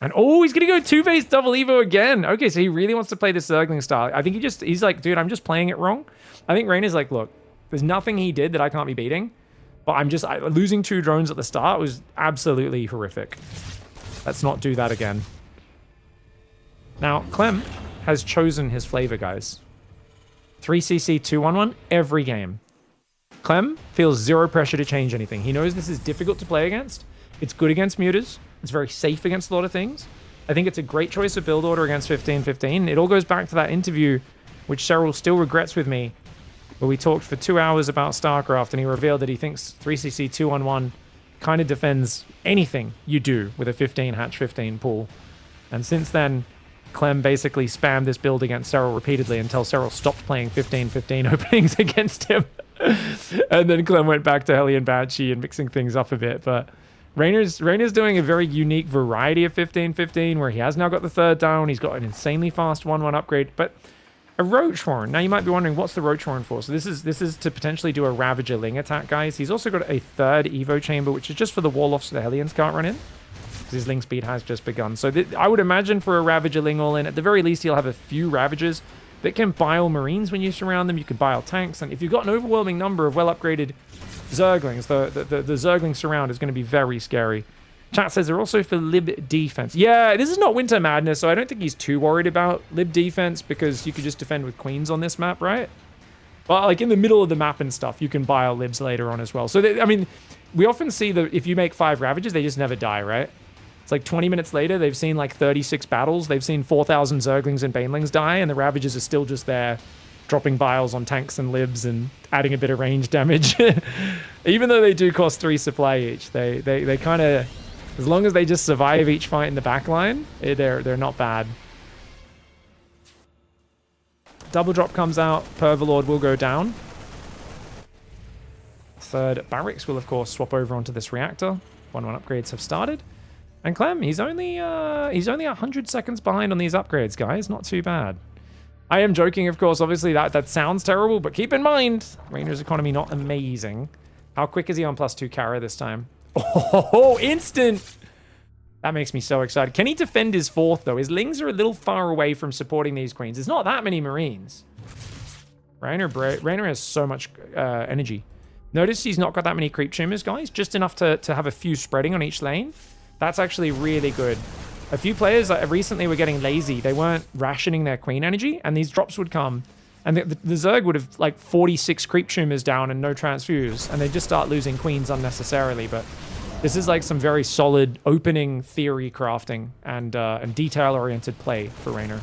And, oh, he's going to go 2-phase double Evo again. Okay, so he really wants to play this Zergling style. I think he's like, dude, I'm just playing it wrong. I think Reynor's like, look, there's nothing he did that I can't be beating. But losing 2 drones at the start was absolutely horrific. Let's not do that again. Now, Clem has chosen his flavor, guys. 3cc 2-1-1 every game. Clem feels zero pressure to change anything. He knows this is difficult to play against. It's good against mutas. It's very safe against a lot of things. I think it's a great choice of build order against 15-15. It all goes back to that interview, which Serral still regrets with me, where we talked for 2 hours about StarCraft, and he revealed that he thinks 3cc 2-1-1 kind of defends anything you do with a 15 hatch 15 pool. And since then, Clem basically spammed this build against Serral repeatedly until Serral stopped playing 15-15 openings against him. And then Clem went back to Hellion Banshee and mixing things up a bit. But Reynor's doing a very unique variety of 15-15, where he has now got the 3rd down. He's got an insanely fast 1-1 upgrade. But a Roach Warren. Now you might be wondering, what's the Roach Warren for? So this is to potentially do a Ravager Ling attack, guys. He's also got a 3rd Evo chamber, which is just for the Warlocks so the Hellions can't run in, because his Ling speed has just begun. So I would imagine for a Ravager Ling all in, at the very least, he'll have a few Ravagers that can bile Marines when you surround them. You can bile tanks, and if you've got an overwhelming number of well-upgraded Zerglings, the Zergling surround is going to be very scary. Chat says they're also for Lib defense. Yeah, this is not Winter Madness, so I don't think he's too worried about Lib defense, because you could just defend with Queens on this map, right? But like in the middle of the map and stuff, you can bile Libs later on as well. So, I mean, we often see that if you make 5 Ravages, they just never die, right? It's like 20 minutes later, they've seen like 36 battles. They've seen 4,000 Zerglings and Banelings die, and the Ravages are still just there, dropping biles on tanks and Libs and adding a bit of range damage. Even though they do cost 3 supply each, they kind of As long as they just survive each fight in the back line, they're not bad. Double drop comes out. Perverlord will go down. Third barracks will, of course, swap over onto this reactor. 1-1 upgrades have started. And Clem, he's only 100 seconds behind on these upgrades, guys. Not too bad. I am joking, of course. Obviously, that sounds terrible, but keep in mind, Reynor's economy not amazing. How quick is he on +2 Kara this time? Oh, instant! That makes me so excited. Can he defend his fourth, though? His Lings are a little far away from supporting these Queens. There's not that many Marines. Reynor has so much energy. Notice he's not got that many creep tumors, guys. Just enough to have a few spreading on each lane. That's actually really good. A few players recently were getting lazy. They weren't rationing their Queen energy, and these drops would come. And the Zerg would have, like, 46 creep tumors down and no transfuse, and they just start losing Queens unnecessarily. But this is, like, some very solid opening theory crafting and detail-oriented play for Reynor.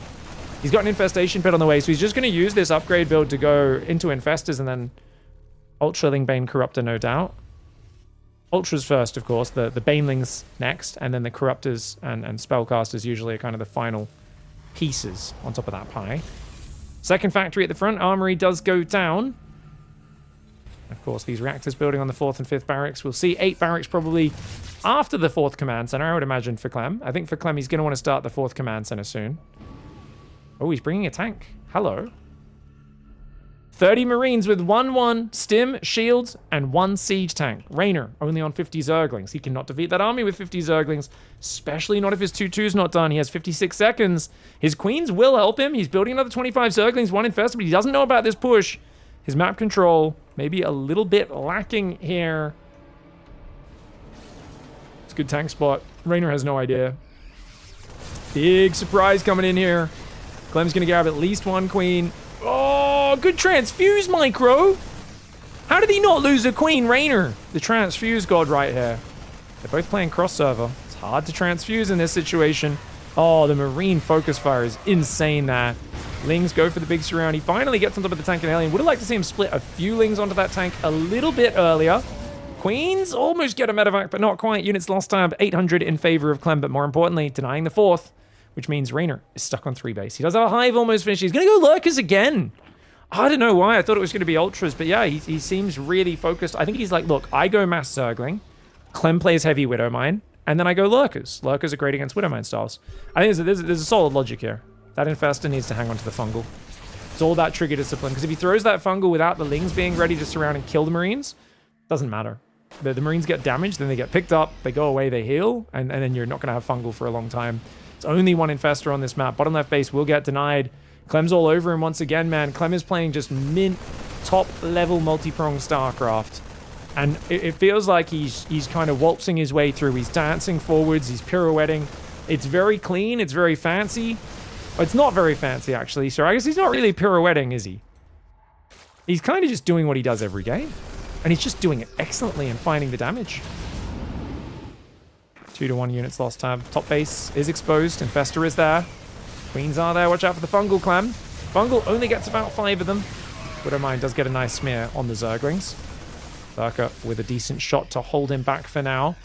He's got an Infestation Pit on the way, so he's just going to use this upgrade build to go into Infestors and then Ultraling Bane Corruptor, no doubt. Ultras first, of course. The Banelings next, and then the Corruptors and Spellcasters usually are kind of the final pieces on top of that pie. Second factory at the front. Armory does go down. Of course, these reactors building on the 4th and 5th barracks. We'll see 8 barracks probably after the 4th command center, I would imagine, for Clem. I think for Clem, he's going to want to start the 4th command center soon. Oh, he's bringing a tank. Hello. 30 Marines with 1-1 stim, shields, and 1 siege tank. Reynor, only on 50 Zerglings. He cannot defeat that army with 50 Zerglings, especially not if his 2-2's not done. He has 56 seconds. His Queens will help him. He's building another 25 Zerglings, 1 infested, but he doesn't know about this push. His map control, maybe a little bit lacking here. It's a good tank spot. Reynor has no idea. Big surprise coming in here. Clem's going to grab at least 1 Queen. Oh, good transfuse micro. How did he not lose a Queen, Reynor? The transfuse god right here. They're both playing cross server. It's hard to transfuse in this situation. Oh, the Marine focus fire is insane there. Lings go for the big surround. He finally gets on top of the tank and alien. Would have liked to see him split a few Lings onto that tank a little bit earlier. Queens almost get a medevac, but not quite. Units lost time, 800 in favor of Clem, but more importantly, denying the 4th. Which means Reynor is stuck on 3 base. He does have a hive almost finished. He's going to go Lurkers again. I don't know why. I thought it was going to be Ultras. But yeah, he seems really focused. I think he's like, look, I go Mass Zergling. Clem plays Heavy Widowmine. And then I go Lurkers. Lurkers are great against Widowmine styles. I think there's a solid logic here. That Infestor needs to hang on to the Fungal. It's all that trigger discipline. Because if he throws that Fungal without the Lings being ready to surround and kill the Marines, doesn't matter. The Marines get damaged, then they get picked up, they go away, they heal, and then you're not going to have Fungal for a long time. It's only 1 Infestor on this map. Bottom left base will get denied. Clem's all over him once again, man. Clem is playing just mint, top-level multi-pronged StarCraft. And it feels like he's kind of waltzing his way through. He's dancing forwards. He's pirouetting. It's very clean. It's very fancy. It's not very fancy, actually. So I guess he's not really pirouetting, is he? He's kind of just doing what he does every game. And he's just doing it excellently and finding the damage. 2-1 units lost time. Top base is exposed. Infestor is there. Queens are there. Watch out for the Fungal, Clem. Fungal only gets about 5 of them. Widowmine does get a nice smear on the Zerglings. Lurker with a decent shot to hold him back for now.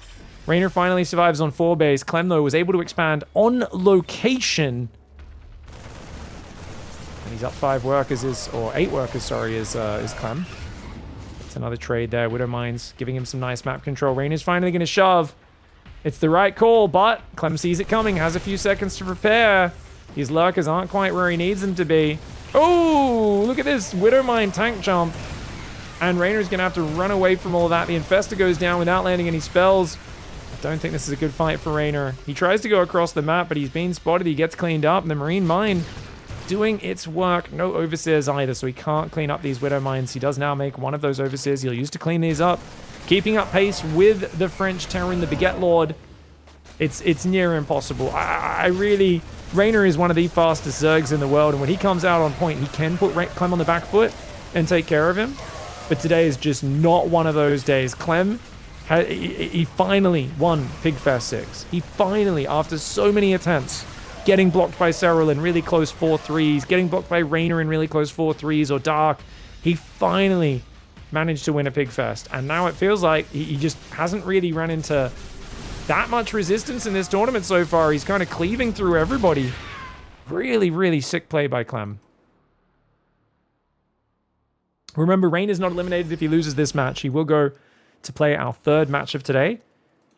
Reynor finally survives on 4 base. Clem, though, was able to expand on location. And he's up 5 workers, or 8 workers, sorry, is Clem. It's another trade there. Widowmine's giving him some nice map control. Reynor's finally going to shove. It's the right call, but Clem sees it coming, has a few seconds to prepare. These Lurkers aren't quite where he needs them to be. Oh, look at this Widowmine tank jump. And Reynor's going to have to run away from all of that. The Infestor goes down without landing any spells. I don't think this is a good fight for Reynor. He tries to go across the map, but he's being spotted. He gets cleaned up. And the Marine Mine doing its work. No Overseers either, so he can't clean up these Widowmines. He does now make one of those Overseers he'll use to clean these up. Keeping up pace with the French Terran, the Baguette Lord. It's near impossible. I really... Reynor is one of the fastest Zergs in the world, and when he comes out on point, he can put Clem on the back foot and take care of him. But today is just not one of those days. Clem, he finally won PiGFest 6. He finally, after so many attempts, getting blocked by Cyril in really close 4-3s, getting blocked by Reynor in really close 4-3s or Dark, he finally managed to win a PiGFest. And now it feels like he just hasn't really run into that much resistance in this tournament so far. He's kind of cleaving through everybody. Really, really sick play by Clem. Remember, Reynor's not eliminated if he loses this match. He will go to play our third match of today.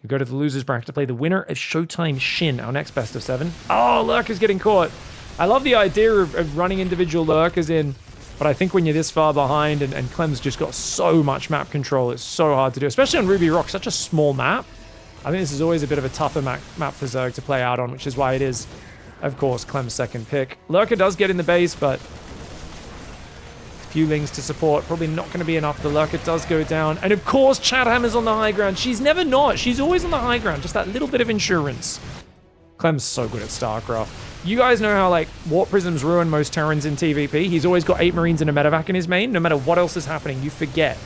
You go to the losers bracket to play the winner of Showtime Shin, our next best of 7. Oh, Lurker's getting caught. I love the idea of running individual Lurkers in, but I think when you're this far behind and Clem's just got so much map control, it's so hard to do, especially on Ruby Rock, such a small map. I think this is always a bit of a tougher map for Zerg to play out on, which is why it is, of course, Clem's second pick. Lurker does get in the base, but few lings to support. Probably not going to be enough. The Lurker does go down. And of course, Chadhammer's on the high ground. She's never not. She's always on the high ground. Just that little bit of insurance. Clem's so good at StarCraft. You guys know how, like, Warp Prisms ruin most Terrans in TvP? He's always got 8 Marines and a medevac in his main. No matter what else is happening, you forget.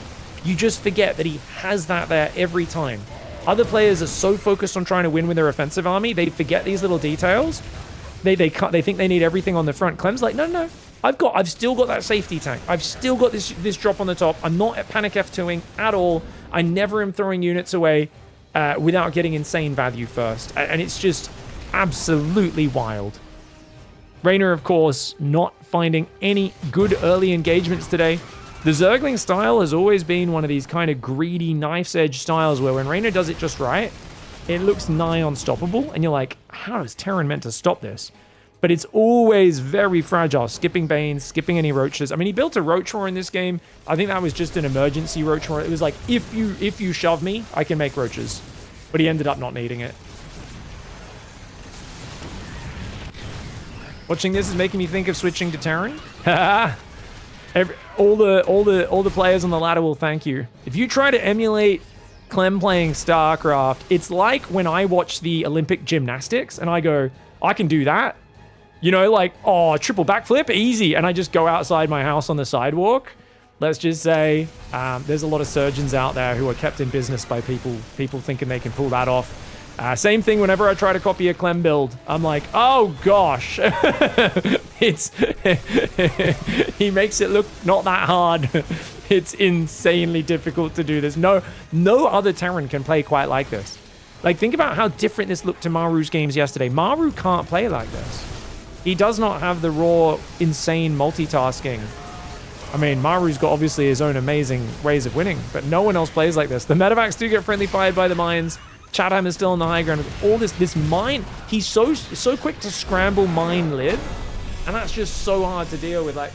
You just forget that he has that there every time. Other players are so focused on trying to win with their offensive army, they forget these little details. They think they need everything on the front. Clem's like, no. I've still got that safety tank. I've still got this drop on the top. I'm not at panic F2ing at all. I never am throwing units away without getting insane value first. And it's just absolutely wild. Reynor, of course, not finding any good early engagements today. The Zergling style has always been one of these kind of greedy knife's edge styles where when Reynor does it just right, it looks nigh unstoppable. And you're like, how is Terran meant to stop this? But it's always very fragile, skipping Banes, skipping any Roaches. I mean, he built a Roach Roar in this game. I think that was just an emergency Roach Roar. It was like, if you shove me, I can make Roaches. But he ended up not needing it. Watching this is making me think of switching to Terran. all the players on the ladder will thank you. If you try to emulate Clem playing StarCraft, it's like when I watch the Olympic gymnastics and I go, I can do that. You know, like, oh, triple backflip, easy. And I just go outside my house on the sidewalk. Let's just say there's a lot of surgeons out there who are kept in business by people thinking they can pull that off. Same thing whenever I try to copy a Clem build. I'm like, oh, gosh. He makes it look not that hard. It's insanely difficult to do this. No other Terran can play quite like this. Like, think about how different this looked to Maru's games yesterday. Maru can't play like this. He does not have the raw, insane multitasking. I mean, Maru's got obviously his own amazing ways of winning, but no one else plays like this. The medevacs do get friendly fired by the mines. Chatham is still on the high ground. All this mine, he's so quick to scramble mine lid, and that's just so hard to deal with. Like,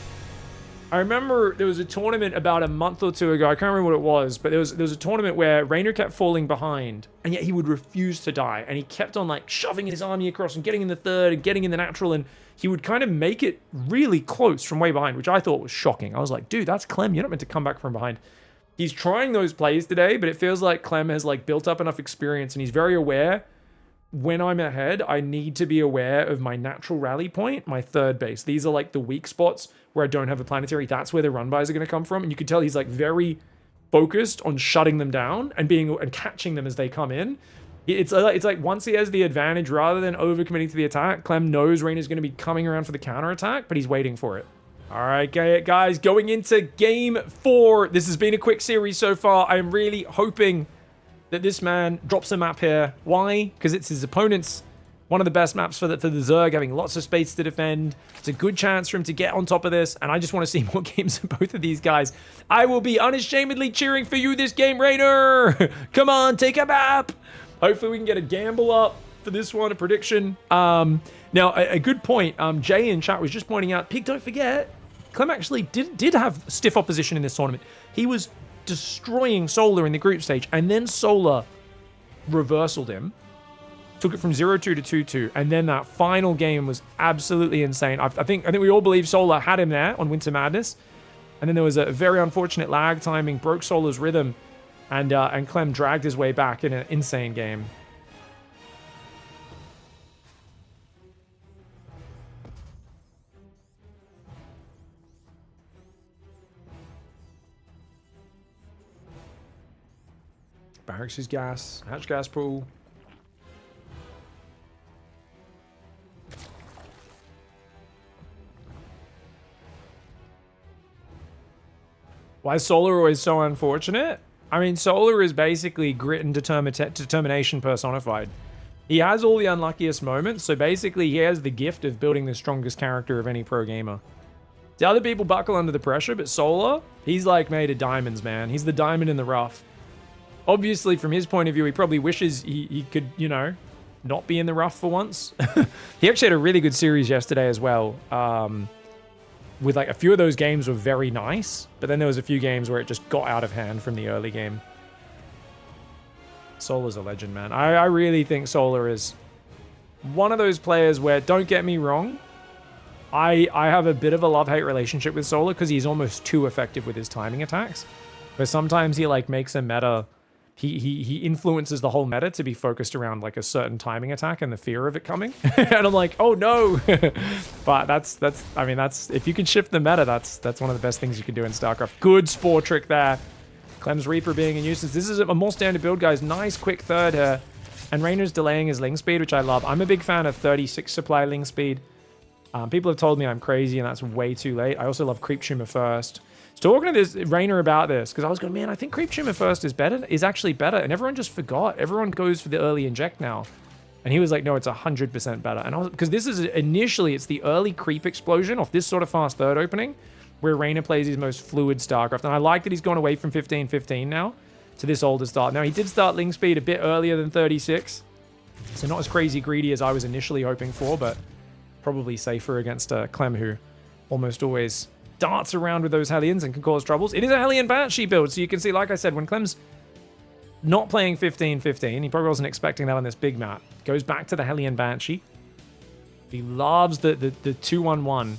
I remember there was a tournament about a month or two ago. I can't remember what it was, but there was a tournament where Reynor kept falling behind, and yet he would refuse to die. And he kept on like shoving his army across and getting in the third and getting in the natural, and he would kind of make it really close from way behind, which I thought was shocking. I was like, dude, that's Clem. You're not meant to come back from behind. He's trying those plays today, but it feels like Clem has like built up enough experience, and he's very aware. When I'm ahead, I need to be aware of my natural rally point, my third base. These are like the weak spots where I don't have a planetary. That's where the run buys are going to come from. And you can tell he's like very focused on shutting them down and catching them as they come in. It's like once he has the advantage, rather than overcommitting to the attack, Clem knows Reynor's going to be coming around for the counter attack, but he's waiting for it. All right, guys, going into game 4. This has been a quick series so far. I'm really hoping that this man drops a map here. Why? Because it's his opponent's one of the best maps for the Zerg, having lots of space to defend. It's a good chance for him to get on top of this, and I just want to see more games of both of these guys. I will be unashamedly cheering for you this game, Reynor. Come on, take a map. Hopefully we can get a gamble up for this one, a prediction. Now, a good point. Jay in chat was just pointing out, Pig, don't forget, Clem actually did have stiff opposition in this tournament. He was destroying Solar in the group stage, and then Solar reversaled him, took it from 0-2 to 2-2, and then that final game was absolutely insane. I think we all believe Solar had him there on Winter Madness, and then there was a very unfortunate lag timing, broke Solar's rhythm, and Clem dragged his way back in an insane game. Barracks is gas. Hatch gas pool. Why is Solar always so unfortunate? I mean, Solar is basically grit and determination personified. He has all the unluckiest moments, so basically he has the gift of building the strongest character of any pro gamer. The other people buckle under the pressure, but Solar, he's like made of diamonds, man. He's the diamond in the rough. Obviously, from his point of view, he probably wishes he could, you know, not be in the rough for once. He actually had a really good series yesterday as well. With like a few of those games were very nice, but then there was a few games where it just got out of hand from the early game. Solar's a legend, man. I really think Solar is one of those players where, don't get me wrong, I have a bit of a love-hate relationship with Solar because he's almost too effective with his timing attacks. But sometimes he like makes a meta, he influences the whole meta to be focused around like a certain timing attack and the fear of it coming. And I'm like, oh no. But that's I mean, that's, if you can shift the meta, that's one of the best things you can do in StarCraft. Good Spore trick there. Clem's Reaper being a nuisance. This is a more standard build, guys. Nice quick third here. And Reynor's delaying his ling speed, which I love. I'm a big fan of 36 supply ling speed. People have told me I'm crazy and that's way too late. I also love Creep Tumor first. Talking to this Reynor about this, because I was going, man, I think Creep Tumor first is actually better. And everyone just forgot. Everyone goes for the early inject now. And he was like, no, it's 100% better. And I was, because this is initially, it's the early creep explosion off this sort of fast third opening, where Reynor plays his most fluid StarCraft. And I like that he's gone away from 15-15 now to this older start. Now, he did start ling speed a bit earlier than 36. So not as crazy greedy as I was initially hoping for, but probably safer against Clem, who almost always darts around with those Hellions and can cause troubles. It is a Hellion Banshee build, so you can see, like I said, when Clem's not playing 15-15, he probably wasn't expecting that on this big map. Goes back to the Hellion Banshee. He loves the 2-1-1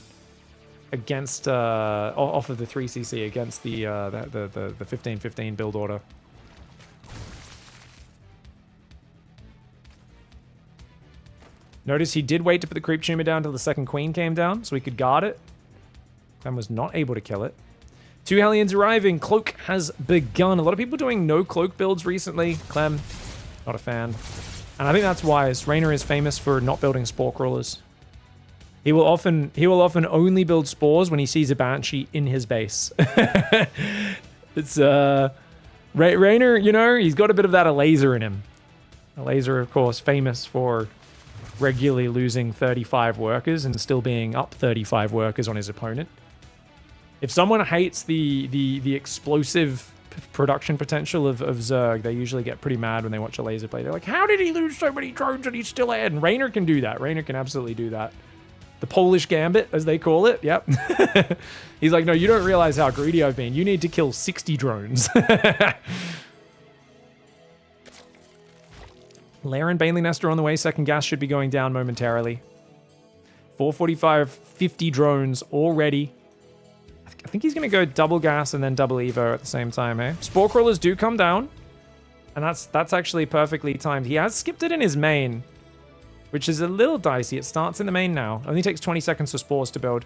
against off of the 3cc against the 15-15 build order. Notice he did wait to put the Creep Tumor down until the second Queen came down so he could guard it. Clem was not able to kill it. 2 Hellions arriving. Cloak has begun. A lot of people doing no Cloak builds recently. Clem, not a fan. And I think that's wise. Reynor is famous for not building Spore Crawlers. He will often only build Spores when he sees a Banshee in his base. It's Reynor, you know, he's got a bit of that Laser in him. Laser, of course, famous for regularly losing 35 workers and still being up 35 workers on his opponent. If someone hates the explosive production potential of Zerg, they usually get pretty mad when they watch a Laser play. They're like, how did he lose so many drones and he's still ahead? And Reynor can do that. Reynor can absolutely do that. The Polish Gambit, as they call it. Yep. He's like, no, you don't realize how greedy I've been. You need to kill 60 drones. Lair and Baneling Nest are on the way. Second gas should be going down momentarily. 445, 50 drones already. I think he's going to go double gas and then double Evo at the same time, eh? Spore Crawlers do come down. And that's actually perfectly timed. He has skipped it in his main, which is a little dicey. It starts in the main now. Only takes 20 seconds for Spores to build.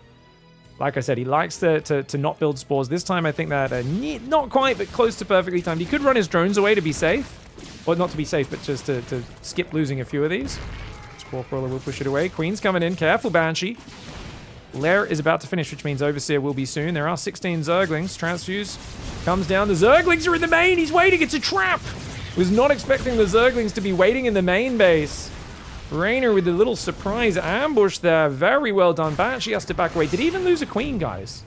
Like I said, he likes to not build Spores. This time, I think that not quite, but close to perfectly timed. He could run his drones away to be safe. Well, not to be safe, but just to skip losing a few of these. Spore Crawler will push it away. Queen's coming in. Careful, Banshee. Lair is about to finish, which means Overseer will be soon. There are 16 Zerglings. Transfuse comes down. The Zerglings are in the main. He's waiting. It's a trap. Was not expecting the Zerglings to be waiting in the main base. Reynor with a little surprise ambush there. Very well done. Banshee has to back away. Did he even lose a Queen, guys?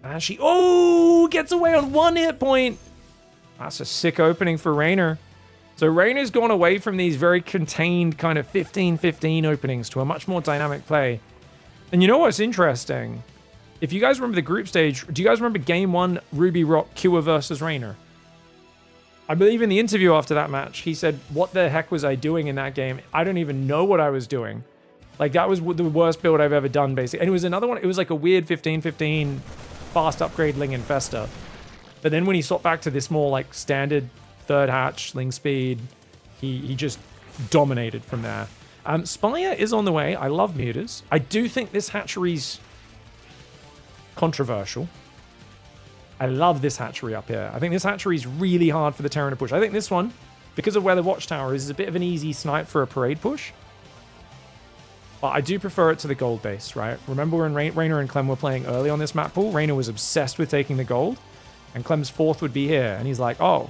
Banshee, oh, gets away on 1 hit point. That's a sick opening for Reynor. So Reynor's gone away from these very contained kind of 15-15 openings to a much more dynamic play. And you know what's interesting? If you guys remember the group stage, do you guys remember Game 1 Ruby Rock Cure versus Reynor? I believe in the interview after that match, he said, what the heck was I doing in that game? I don't even know what I was doing. Like, that was the worst build I've ever done, basically. And it was another one, it was like a weird 15-15 fast upgrade Ling Infester. But then when he swapped back to this more like standard third hatch, Ling speed, he just dominated from there. Spire is on the way. I love Mutas. I do think this hatchery's controversial. I love this hatchery up here. I think this hatchery is really hard for the Terran to push. I think this one, because of where the Watchtower is a bit of an easy snipe for a parade push. But I do prefer it to the gold base, right? Remember when Reynor and Clem were playing early on this map pool? Reynor was obsessed with taking the gold. And Clem's fourth would be here. And he's like, oh,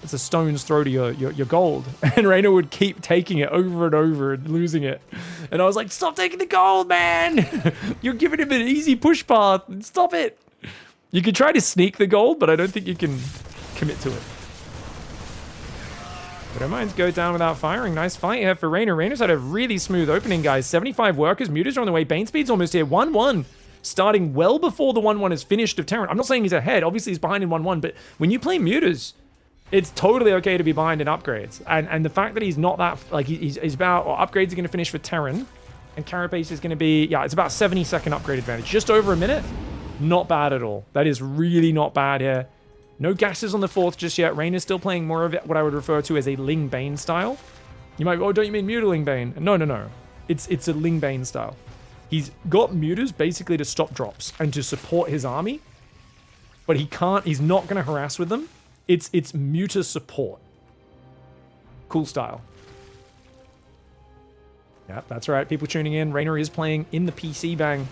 it's a stone's throw to your gold. And Reynor would keep taking it over and over and losing it. And I was like, stop taking the gold, man. You're giving him an easy push path. Stop it. You could try to sneak the gold, but I don't think you can commit to it. Widowmines go down without firing. Nice fight here for Reynor. Reynor's had a really smooth opening, guys. 75 workers. Muters are on the way. Bane speed's almost here. 1-1. Starting well before the 1-1 is finished of Terran. I'm not saying he's ahead. Obviously, he's behind in 1-1. But when you play Muters, it's totally okay to be behind in upgrades. And the fact that he's not that... Like, he's about... Well, upgrades are going to finish for Terran. And Carapace is going to be... Yeah, it's about 70-second upgrade advantage. Just over a minute. Not bad at all. That is really not bad here. No gases on the fourth just yet. Reynor's still playing more of it, what I would refer to as a Ling Bane style. You might, oh, don't you mean Mutaling Bane? No. It's a Ling Bane style. He's got Muters basically to stop drops and to support his army, but he's not going to harass with them. It's Muter support. Cool style. Yeah, that's right. People tuning in. Reynor is playing in the PC Bang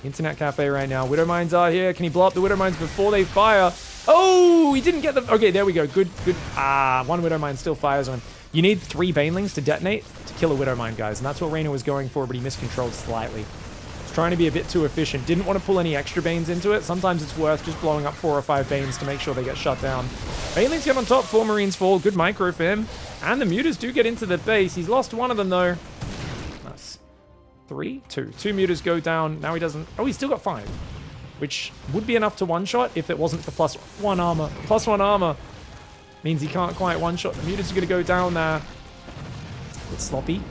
Internet Cafe right now. Widowmines are here. Can he blow up the Widowmines before they fire? Oh, he didn't get the... Okay, there we go. Good. One Widowmine still fires on him. You need 3 Banelings to detonate to kill a Widowmine, guys. And that's what Reynor was going for, but he miscontrolled slightly. He's trying to be a bit too efficient. Didn't want to pull any extra Banes into it. Sometimes it's worth just blowing up 4 or 5 Banes to make sure they get shut down. Banelings get on top. 4 Marines fall. Good micro for him. And the Muters do get into the base. He's lost one of them, though. Nice. 3, 2. 2 Muters go down. Now he doesn't... Oh, he's still got 5. Which would be enough to one-shot if it wasn't for +1 armor. +1 armor means he can't quite one-shot. The Muters are going to go down there. It's sloppy.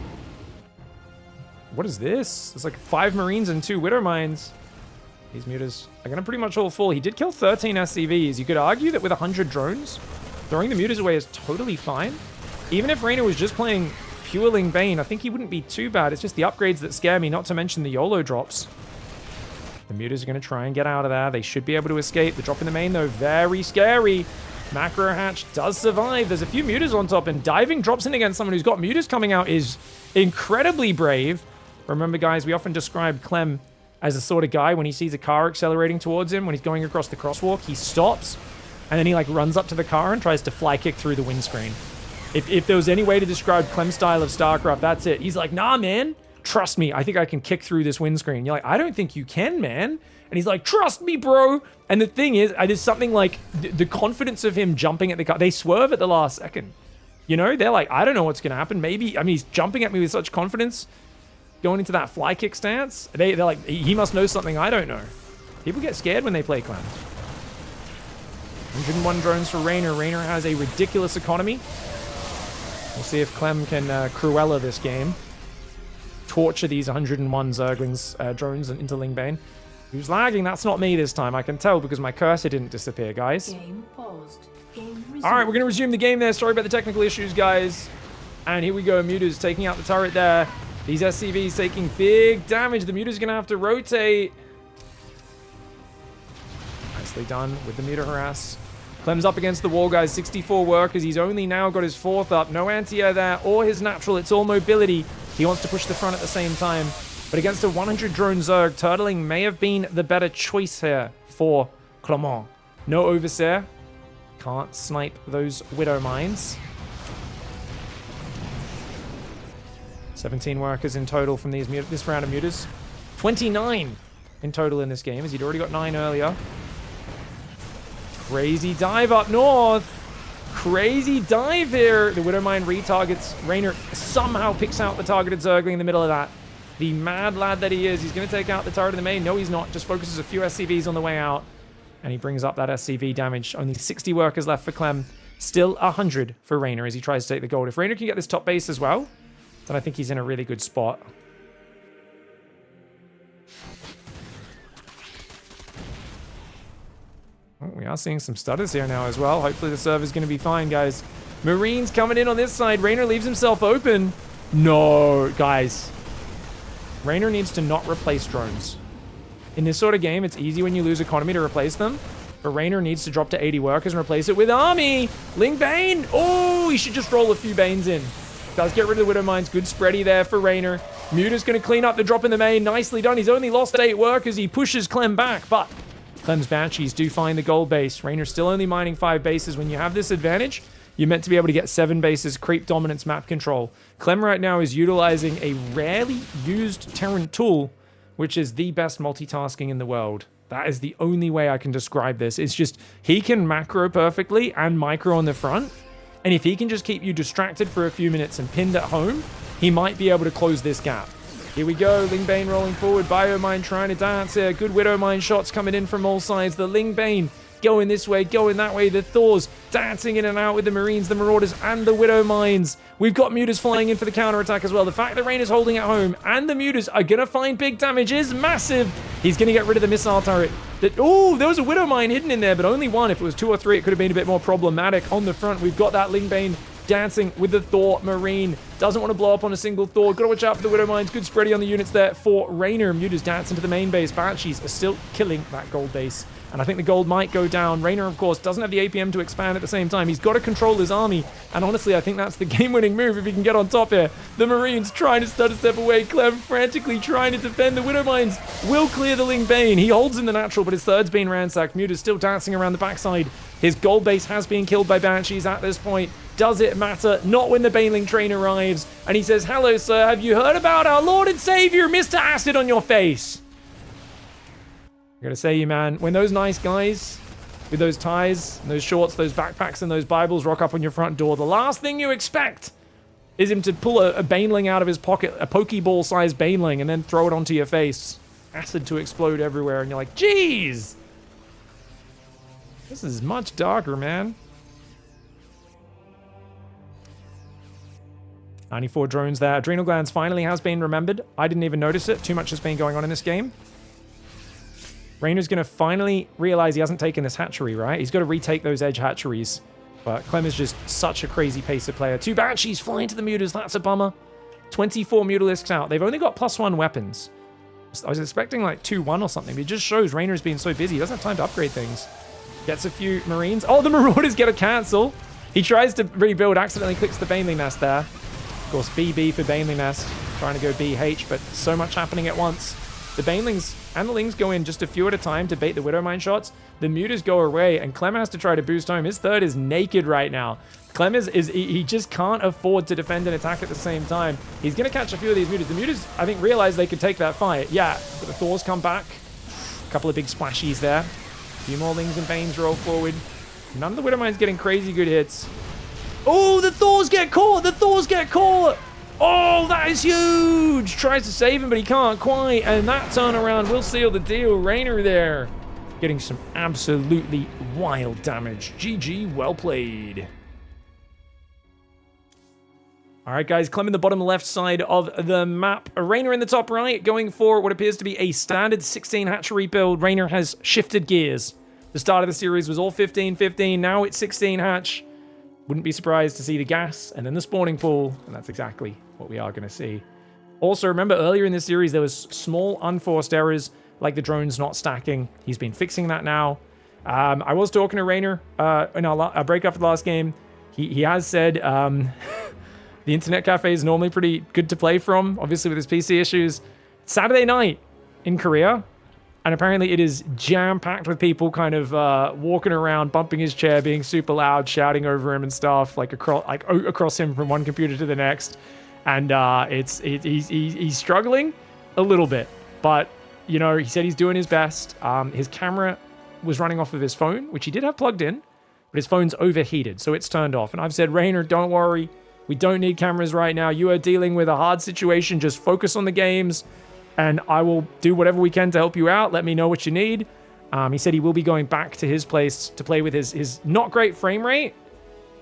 What is this? There's like 5 Marines and 2 Widowmines. These Muters are going to pretty much all fall. He did kill 13 SCVs. You could argue that with 100 drones, throwing the Muters away is totally fine. Even if Reynor was just playing pure Ling Bane, I think he wouldn't be too bad. It's just the upgrades that scare me, not to mention the YOLO drops. The Muters are going to try and get out of there. They should be able to escape. The drop in the main, though, very scary. Macro Hatch does survive. There's a few Muters on top, and diving drops in against someone who's got Muters coming out is incredibly brave. Remember, guys, we often describe Clem as the sort of guy when he sees a car accelerating towards him, when he's going across the crosswalk, he stops, and then he, like, runs up to the car and tries to fly kick through the windscreen. If there was any way to describe Clem's style of StarCraft, that's it. He's like, nah, man. Trust me, I think I can kick through this windscreen. You're like, I don't think you can, man. And he's like, trust me, bro. And the thing is, there's something like the confidence of him jumping at the car. They swerve at the last second. You know, they're like, I don't know what's going to happen. Maybe, I mean, he's jumping at me with such confidence, going into that fly kick stance. They're like, he must know something I don't know. People get scared when they play Clem. 101 drones for Reynor. Reynor has a ridiculous economy. We'll see if Clem can Cruella this game. Torture these 101 Zerglings drones into Ling Bane. Who's lagging? That's not me this time. I can tell because my cursor didn't disappear, guys. Game paused. Game resumed. All right, we're going to resume the game there. Sorry about the technical issues, guys. And here we go. Muters taking out the turret there. These SCVs taking big damage. The Muters are going to have to rotate. Nicely done with the Muter harass. Clem's up against the wall, guys. 64 workers. He's only now got his 4th up. No anti-air there or his natural. It's all mobility. He wants to push the front at the same time. But against a 100 drone Zerg, turtling may have been the better choice here for Clement. No Overseer. Can't snipe those Widow Mines. 17 workers in total from this round of Muters. 29 in total in this game, as he'd already got 9 earlier. Crazy dive up north. Crazy dive here. The Widowmine retargets. Reynor somehow picks out the targeted Zergling in the middle of that. The mad lad that he is. He's going to take out the turret in the main. No, he's not. Just focuses a few SCVs on the way out. And he brings up that SCV damage. Only 60 workers left for Clem. Still 100 for Reynor as he tries to take the gold. If Reynor can get this top base as well, then I think he's in a really good spot. Oh, we are seeing some stutters here now as well. Hopefully the server's going to be fine, guys. Marines coming in on this side. Reynor leaves himself open. No, guys. Reynor needs to not replace drones. In this sort of game, it's easy when you lose economy to replace them. But Reynor needs to drop to 80 workers and replace it with army. Ling Bane. Oh, he should just roll a few Banes in. Does get rid of the Widow Mines. Good spready there for Reynor. Muter's going to clean up the drop in the main. Nicely done. He's only lost 8 workers. He pushes Clem back, but Clem's Banshees do find the gold base. Reynor's still only mining 5 bases. When you have this advantage, you're meant to be able to get 7 bases, creep dominance, map control. Clem right now is utilizing a rarely used Terran tool, which is the best multitasking in the world. That is the only way I can describe this. It's just, he can macro perfectly and micro on the front. And if he can just keep you distracted for a few minutes and pinned at home, he might be able to close this gap. Here we go, Lingbane rolling forward, Biomine trying to dance here. Good Widowmine shots coming in from all sides. The Lingbane going this way, going that way. The Thors dancing in and out with the Marines, the Marauders, and the Widowmines. We've got Mutas flying in for the counterattack as well. The fact that Reynor's holding at home and the Mutas are going to find big damage is massive. He's going to get rid of the missile turret. Oh, there was a Widowmine hidden in there, but only one. If it was 2 or 3, it could have been a bit more problematic. On the front, we've got that Lingbane dancing with the Thor Marine. Doesn't want to blow up on a single Thor. Got to watch out for the Widowmines. Good spready on the units there for Reynor. Mutas dancing to the main base. Banshees are still killing that gold base. And I think the gold might go down. Reynor, of course, doesn't have the APM to expand at the same time. He's got to control his army. And honestly, I think that's the game-winning move if he can get on top here. The Marines trying to stutter step away. Clem frantically trying to defend. The Widowmines will clear the Lingbane. He holds in the natural, but his third's been ransacked. Muta's still dancing around the backside. His gold base has been killed by Banshees at this point. Does it matter? Not when the Baneling train arrives. And he says, "Hello, sir. Have you heard about our Lord and Savior, Mr. Acid on your face?" I gotta say, you man, when those nice guys with those ties, and those shorts, those backpacks, and those Bibles rock up on your front door, the last thing you expect is him to pull a Baneling out of his pocket, a Pokeball-sized Baneling, and then throw it onto your face. Acid to explode everywhere, and you're like, "Jeez! This is much darker, man." 94 drones there. Adrenal Glands finally has been remembered. I didn't even notice it. Too much has been going on in this game. Reynor's going to finally realize he hasn't taken this hatchery, right? He's got to retake those edge hatcheries. But Clem is just such a crazy pacer player. 2 Banshees flying to the Mutas. That's a bummer. 24 Mutalisks out. They've only got +1 weapons. I was expecting like 2-1 or something. But it just shows Reynor's been so busy. He doesn't have time to upgrade things. Gets a few Marines. Oh, the Marauders get a cancel. He tries to rebuild, accidentally clicks the Baneling Nest there. Of course, BB for Baneling Nest. Trying to go BH, but so much happening at once. The Banelings and the Lings go in just a few at a time to bait the Widowmine shots. The Mutas go away, and Clem has to try to boost home. His third is naked right now. Clem he just can't afford to defend and attack at the same time. He's going to catch a few of these Mutas. The Mutas, I think, realize they could take that fight. Yeah, but the Thors come back. A couple of big splashies there. A few more Lings and Banes roll forward. None of the Widowmines getting crazy good hits. Oh, the Thors get caught! The Thors get caught! Oh, that is huge! Tries to save him, but he can't quite. And that turnaround will seal the deal. Reynor there getting some absolutely wild damage. GG, well played. All right, guys, Clem in the bottom left side of the map. Reynor in the top right, going for what appears to be a standard 16 hatchery build. Reynor has shifted gears. The start of the series was all 15-15. Now it's 16 hatch. Wouldn't be surprised to see the gas and then the spawning pool, and that's exactly what we are going to see. Also, remember earlier in this series, there was small unforced errors, like the drones not stacking. He's been fixing that now. I was talking to Reynor in our break after the last game. He has said the internet cafe is normally pretty good to play from, obviously with his PC issues. Saturday night in Korea, and apparently it is jam-packed with people kind of walking around, bumping his chair, being super loud, shouting over him and stuff, like across him from one computer to the next. And he's struggling a little bit. But, you know, he said he's doing his best. His camera was running off of his phone, which he did have plugged in, but his phone's overheated, so it's turned off. And I've said, Reynor, don't worry. We don't need cameras right now. You are dealing with a hard situation. Just focus on the games. And I will do whatever we can to help you out. Let me know what you need. He said he will be going back to his place to play with his not great frame rate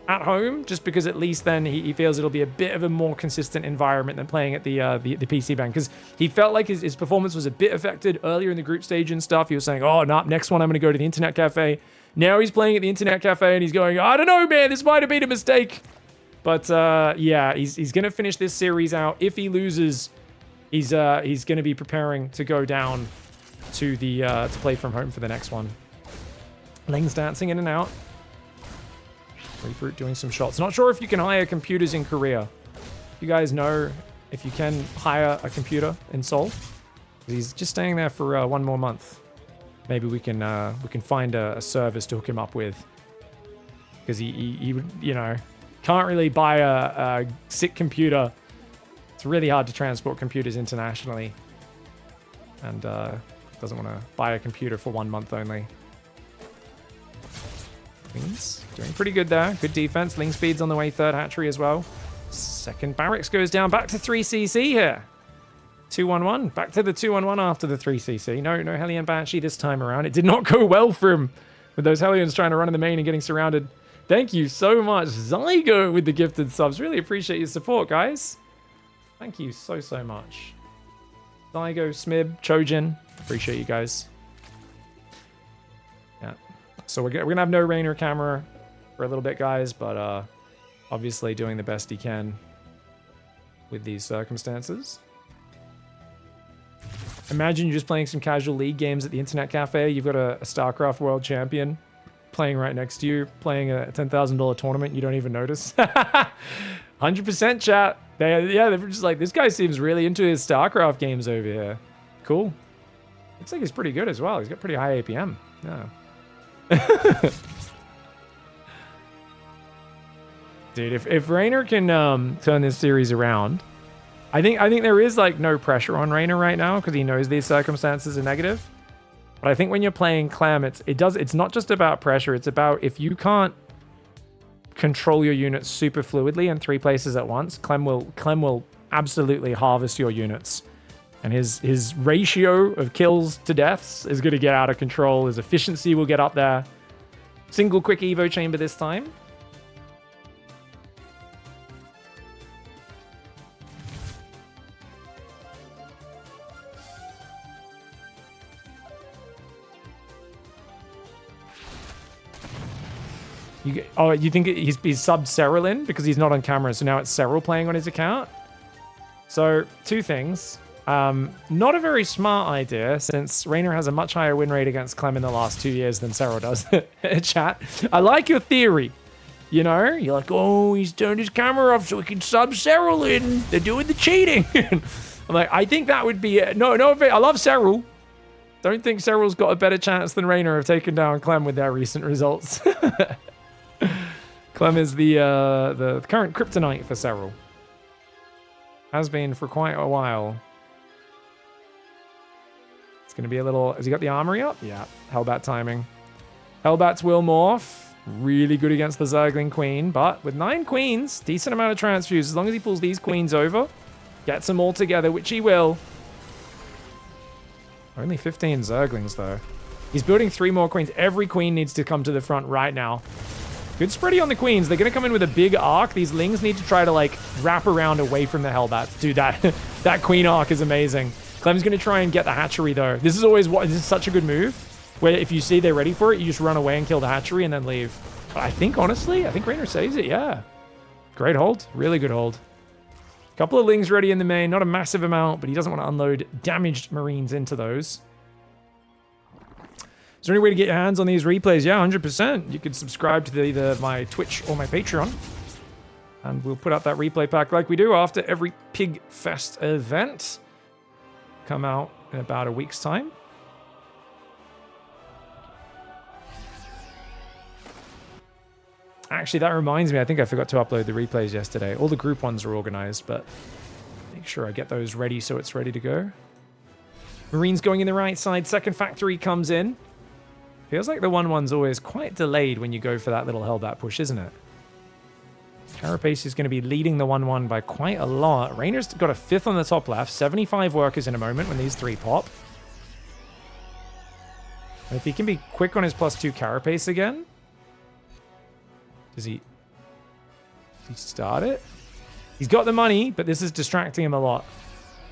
at home, just because at least then he feels it'll be a bit of a more consistent environment than playing at the PC bank. Because he felt like his performance was a bit affected earlier in the group stage and stuff. He was saying, oh, no, next one I'm going to go to the internet cafe. Now he's playing at the internet cafe and he's going, I don't know, man, this might have been a mistake. But yeah, he's going to finish this series out. If he loses, he's going to be preparing to go down to the to play from home for the next one. Ling's dancing in and out. Refruit doing some shots. Not sure if you can hire computers in Korea. You guys know if you can hire a computer in Seoul? He's just staying there for 1 more month. maybe we can find a service to hook him up with. Because he would, you know, can't really buy a sick computer. It's really hard to transport computers internationally. And doesn't want to buy a computer for 1 month only. Lings doing pretty good there. Good defense. Ling speed's on the way. Third hatchery as well. Second barracks goes down. Back to 3cc here. 2-1-1. Back to the 2-1-1 after the 3cc. No Hellion Banshee this time around. It did not go well for him with those Hellions trying to run in the main and getting surrounded. Thank you so much, Zygo, with the gifted subs. Really appreciate your support, guys. Thank you so much. Zygo, Smib, Chojin. Appreciate you guys. Yeah. So we're going to have no Reynor camera for a little bit, guys, but obviously doing the best he can with these circumstances. Imagine you're just playing some casual league games at the internet cafe. You've got a StarCraft world champion playing right next to you, playing a $10,000 tournament. You don't even notice. 100% chat. They're just like, this guy seems really into his StarCraft games over here. Cool. Looks like he's pretty good as well. He's got pretty high APM. Yeah. Dude, if Reynor can turn this series around, I think there is like no pressure on Reynor right now because he knows these circumstances are negative. But I think when you're playing Clem, it's not just about pressure. It's about if you can't control your units super fluidly in 3 places at once, Clem will absolutely harvest your units. And his ratio of kills to deaths is going to get out of control. His efficiency will get up there. Single quick Evo chamber this time. You think he's subbed Serral in because he's not on camera, so now it's Serral playing on his account? So, 2 things. Not a very smart idea, since Reynor has a much higher win rate against Clem in the last 2 years than Serral does. Chat. I like your theory. You know? You're like, oh, he's turned his camera off so he can sub Serral in. They're doing the cheating. I'm like, I think that would be... No, I love Serral. Don't think Serral's got a better chance than Reynor of taking down Clem with their recent results. Clem is the current kryptonite for Serral. Has been for quite a while. It's going to be a little... Has he got the armory up? Yeah. Hellbat timing. Hellbats will morph. Really good against the Zergling Queen, but with 9 queens, decent amount of transfuse. As long as he pulls these queens over, gets them all together, which he will. Only 15 Zerglings, though. He's building 3 more queens. Every queen needs to come to the front right now. Good spready on the queens. They're going to come in with a big arc. These lings need to try to, like, wrap around away from the Hellbats. Dude, that queen arc is amazing. Clem's going to try and get the hatchery, though. This is such a good move, where if you see they're ready for it, you just run away and kill the hatchery and then leave. But I think, honestly, Reynor saves it, yeah. Great hold. Really good hold. Couple of lings ready in the main. Not a massive amount, but he doesn't want to unload damaged marines into those. Is there any way to get your hands on these replays? Yeah, 100%. You can subscribe to either my Twitch or my Patreon. And we'll put out that replay pack like we do after every PiGFest event. Come out in about a week's time. Actually, that reminds me, I think I forgot to upload the replays yesterday. All the group ones are organized, but make sure I get those ready so it's ready to go. Marines going in the right side. Second factory comes in. Feels like the 1-1's always quite delayed when you go for that little Hellbat push, isn't it? Carapace is going to be leading the 1-1 by quite a lot. Reynor's got a 5th on the top left. 75 workers in a moment when these 3 pop. And if he can be quick on his +2 Carapace again... Does he start it? He's got the money, but this is distracting him a lot.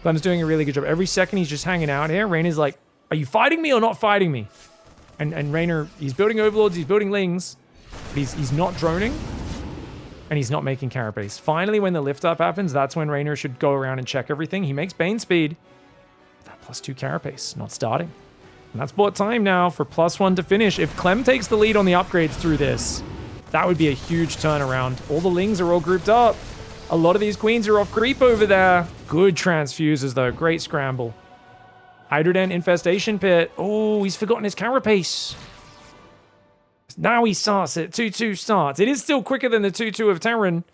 Clem's doing a really good job. Every second he's just hanging out here. Reynor's like, are you fighting me or not fighting me? And Reynor, he's building overlords, he's building lings. But he's not droning. And he's not making Carapace. Finally, when the lift up happens, that's when Reynor should go around and check everything. He makes Bane speed. That +2 Carapace, not starting. And that's bought time now for +1 to finish. If Clem takes the lead on the upgrades through this, that would be a huge turnaround. All the lings are all grouped up. A lot of these queens are off creep over there. Good transfuses, though. Great scramble. Hydrodent Infestation Pit. Oh, he's forgotten his carapace. Now he starts it. 2-2 starts. It is still quicker than the 2-2 of Terran,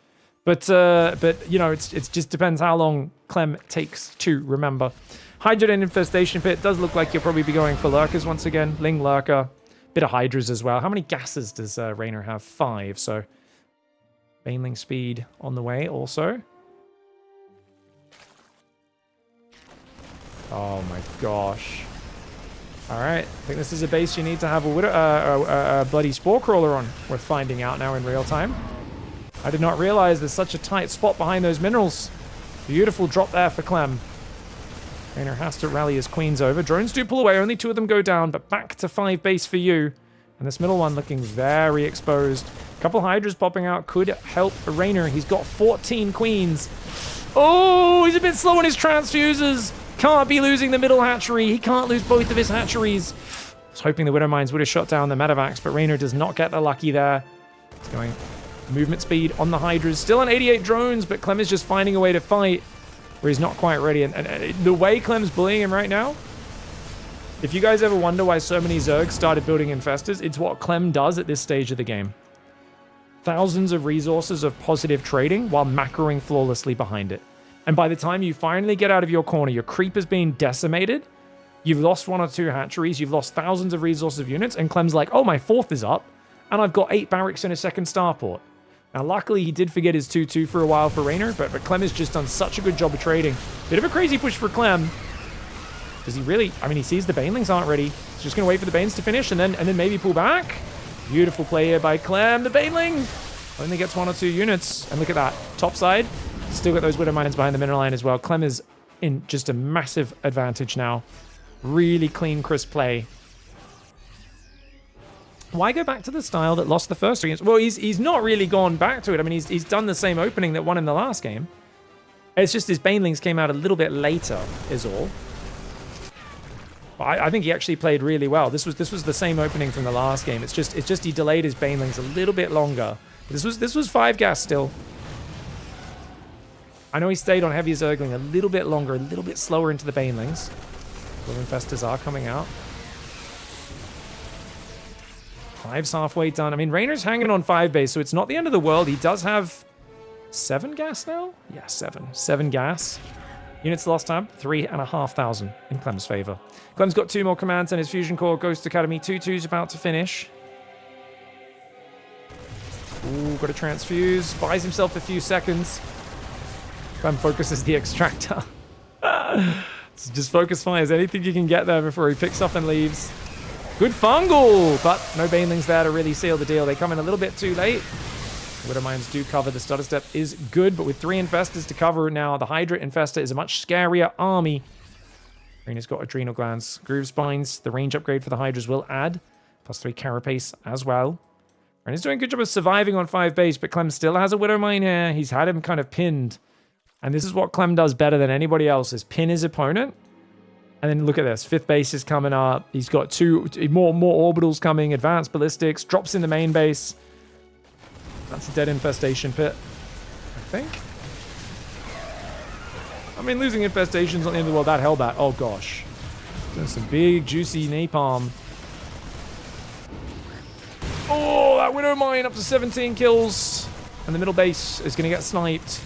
but you know, it just depends how long Clem takes to remember. Hydrodent Infestation Pit does look like you'll probably be going for lurkers once again. Ling lurker, bit of hydras as well. How many gases does Reynor have? 5. So Baneling speed on the way also. Oh my gosh. All right, I think this is a base you need to have a bloody Spore Crawler on. We're finding out now in real time. I did not realize there's such a tight spot behind those minerals. Beautiful drop there for Clem. Reynor has to rally his queens over. Drones do pull away, only 2 of them go down, but back to 5 base for you. And this middle one looking very exposed. A couple hydras popping out could help Reynor. He's got 14 queens. Oh, he's a bit slow on his transfuses. Can't be losing the middle hatchery. He can't lose both of his hatcheries. I was hoping the Widow Mines would have shot down the Medivacs, but Reynor does not get the lucky there. He's going movement speed on the hydras. Still on 88 drones, but Clem is just finding a way to fight where he's not quite ready. And the way Clem's bullying him right now, if you guys ever wonder why so many Zergs started building Infestors, it's what Clem does at this stage of the game. Thousands of resources of positive trading while macroing flawlessly behind it. And by the time you finally get out of your corner, your creep has been decimated. You've lost 1 or 2 hatcheries. You've lost thousands of resources of units. And Clem's like, oh, my 4th is up. And I've got 8 barracks and a 2nd starport. Now, luckily, he did forget his 2-2 for a while for Reynor. But Clem has just done such a good job of trading. Bit of a crazy push for Clem. Does he really? I mean, he sees the Banelings aren't ready. He's just going to wait for the Banes to finish and then maybe pull back. Beautiful play here by Clem. The Baneling only gets 1 or 2 units. And look at that. Top side. Still got those Widow Mines behind the mineral line as well. Clem is in just a massive advantage now. Really clean, crisp play. Why go back to the style that lost the first 3 games? Well, he's not really gone back to it. I mean, he's done the same opening that won in the last game. It's just his Banelings came out a little bit later, is all. I think he actually played really well. This was the same opening from the last game. It's just he delayed his Banelings a little bit longer. This was 5 gas still. I know he stayed on heavy Zergling a little bit longer, a little bit slower into the Banelings. The Infestors are coming out. 5's halfway done. I mean, Reynor's hanging on 5 base, so it's not the end of the world. He does have 7 gas now? Yeah, 7. 7 gas. Units lost tab, 3,500 in Clem's favor. Clem's got 2 more commands and his Fusion Core Ghost Academy 2-2's about to finish. Ooh, got to transfuse. Buys himself a few seconds. Clem focuses the extractor. Just focus fires anything you can get there before he picks up and leaves. Good fungal, but no Banelings there to really seal the deal. They come in a little bit too late. Widow Mines do cover. The stutter step is good, but with 3 Infestors to cover now, the Hydra Infestor is a much scarier army. Reynor's got Adrenal Glands. Groove Spines, the range upgrade for the Hydras will add. +3 Carapace as well. Reynor's doing a good job of surviving on 5 base, but Clem still has a Widow Mine here. He's had him kind of pinned. And this is what Clem does better than anybody else, is pin his opponent. And then look at this. 5th base is coming up. He's got 2 more orbitals coming. Advanced ballistics. Drops in the main base. That's a dead infestation pit, I think. I mean, losing infestations not the end of the world. That Hellbat. Oh, gosh. Doing some big, juicy napalm. Oh, that Widow Mine up to 17 kills. And the middle base is going to get sniped.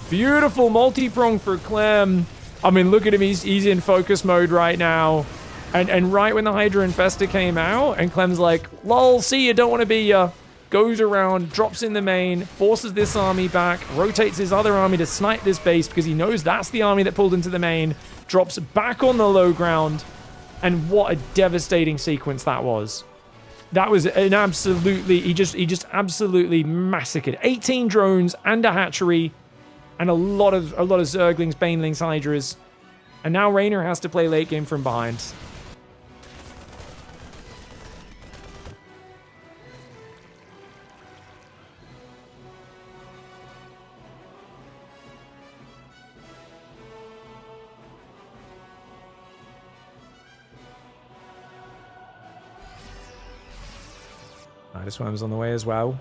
Beautiful multi-prong for Clem. I mean, look at him. He's in focus mode right now. And right when the Hydra Infestor came out, and Clem's like, lol, see you, don't want to be ya. Goes around, drops in the main, forces this army back, rotates his other army to snipe this base because he knows that's the army that pulled into the main, drops back on the low ground, and what a devastating sequence that was. That was an absolutely, he just absolutely massacred. 18 drones and a hatchery, and a lot of Zerglings, Banelings, Hydras. And now Reynor has to play late game from behind. This worm's on the way as well.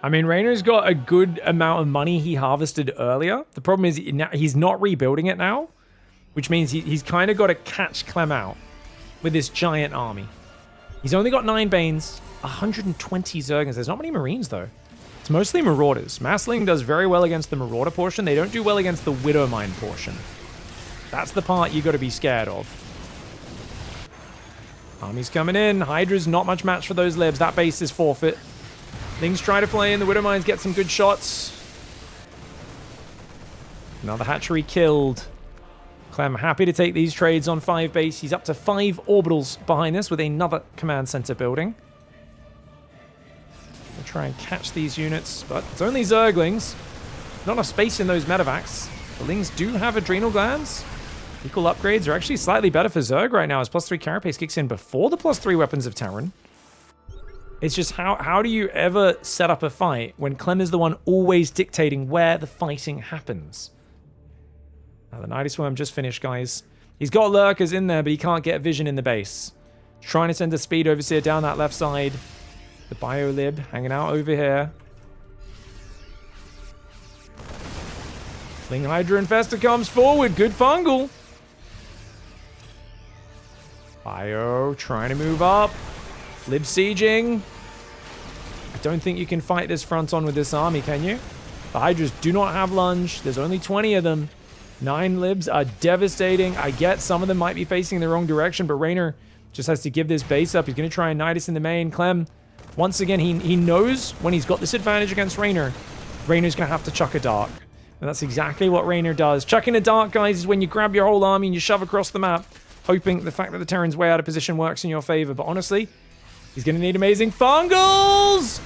I mean, Reynor's got a good amount of money he harvested earlier. The problem is he's not rebuilding it now, which means he's kind of got to catch Clem out with this giant army. He's only got 9 Banes, 120 Zergans. There's not many Marines, though. It's mostly Marauders. Massling does very well against the Marauder portion. They don't do well against the Widowmine portion. That's the part you got to be scared of. Army's coming in. Hydra's not much match for those libs. That base is forfeit. Things try to play in. The Widowmines get some good shots. Another hatchery killed. Clem happy to take these trades on 5 base. He's up to 5 orbitals behind this with another command center building. We'll try and catch these units, but it's only Zerglings. Not enough space in those medevacs. The Lings do have adrenal glands. Equal upgrades are actually slightly better for Zerg right now as +3 carapace kicks in before the +3 weapons of Terran. It's just how do you ever set up a fight when Clem is the one always dictating where the fighting happens? Now the Nighty Swarm just finished, guys. He's got lurkers in there, but he can't get vision in the base. Trying to send a speed overseer down that left side. The Biolib hanging out over here. Fling Hydra Infestor comes forward. Good fungal. Bio trying to move up. Lib sieging. I don't think you can fight this front on with this army, can you? The Hydras do not have lunge. There's only 20 of them. 9 libs are devastating. I get some of them might be facing the wrong direction, but Reynor just has to give this base up. He's going to try and Nidus in the main. Clem, once again, he knows when he's got this advantage against Reynor, Reynor's going to have to chuck a dark. And that's exactly what Reynor does. Chucking a dark, guys, is when you grab your whole army and you shove across the map, hoping the fact that the Terran's way out of position works in your favor. But honestly, he's going to need amazing fungals!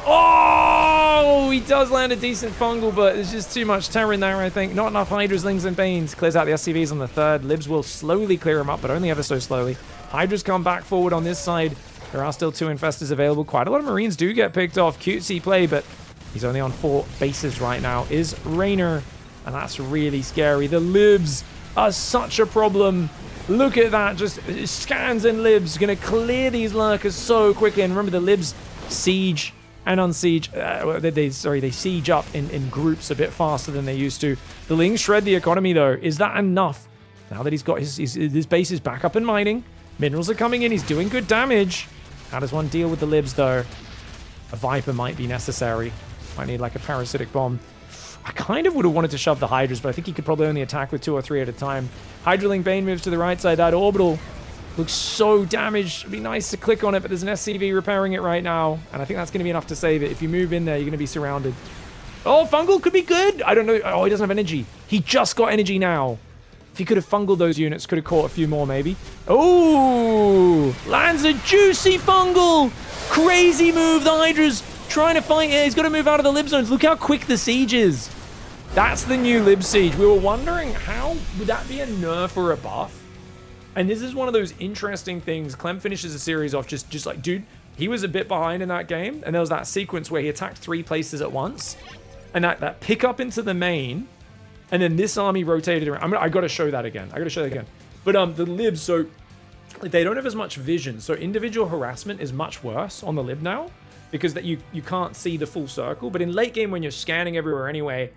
Oh, he does land a decent fungal, but there's just too much Terran there, I think. Not enough Hydras, Lings, and Banes. Clears out the SCVs on the 3rd. Libs will slowly clear him up, but only ever so slowly. Hydras come back forward on this side. There are still 2 Infestors available. Quite a lot of Marines do get picked off. Cutesy play, but he's only on 4 bases right now. Is Reynor, and that's really scary. The Libs are such a problem. Look at that. Just scans and Libs. Going to clear these lurkers so quickly. And remember, the Libs siege and unsiege, they siege up in groups a bit faster than they used to. The Lings shred the economy, though. Is that enough? Now that he's got his base is back up and mining, minerals are coming in, he's doing good damage. How does one deal with the Libs, though? A Viper might be necessary. Might need, like, a parasitic bomb. I kind of would have wanted to shove the Hydras, but I think he could probably only attack with 2 or 3 at a time. Hydraling Bane moves to the right side. That orbital looks so damaged. It'd be nice to click on it, but there's an SCV repairing it right now. And I think that's going to be enough to save it. If you move in there, you're going to be surrounded. Oh, fungal could be good. I don't know. Oh, he doesn't have energy. He just got energy now. If he could have fungled those units, could have caught a few more maybe. Oh, lands a juicy fungal. Crazy move. The Hydra's trying to fight here. He's got to move out of the Lib zones. Look how quick the siege is. That's the new Lib siege. We were wondering how would that be a nerf or a buff? And this is one of those interesting things. Clem finishes the series off just like, dude, he was a bit behind in that game. And there was that sequence where he attacked 3 places at once. And that pick up into the main. And then this army rotated around. I got to show that again. But the Libs, so they don't have as much vision. So individual harassment is much worse on the Lib now. Because that you can't see the full circle. But in late game, when you're scanning everywhere anyway,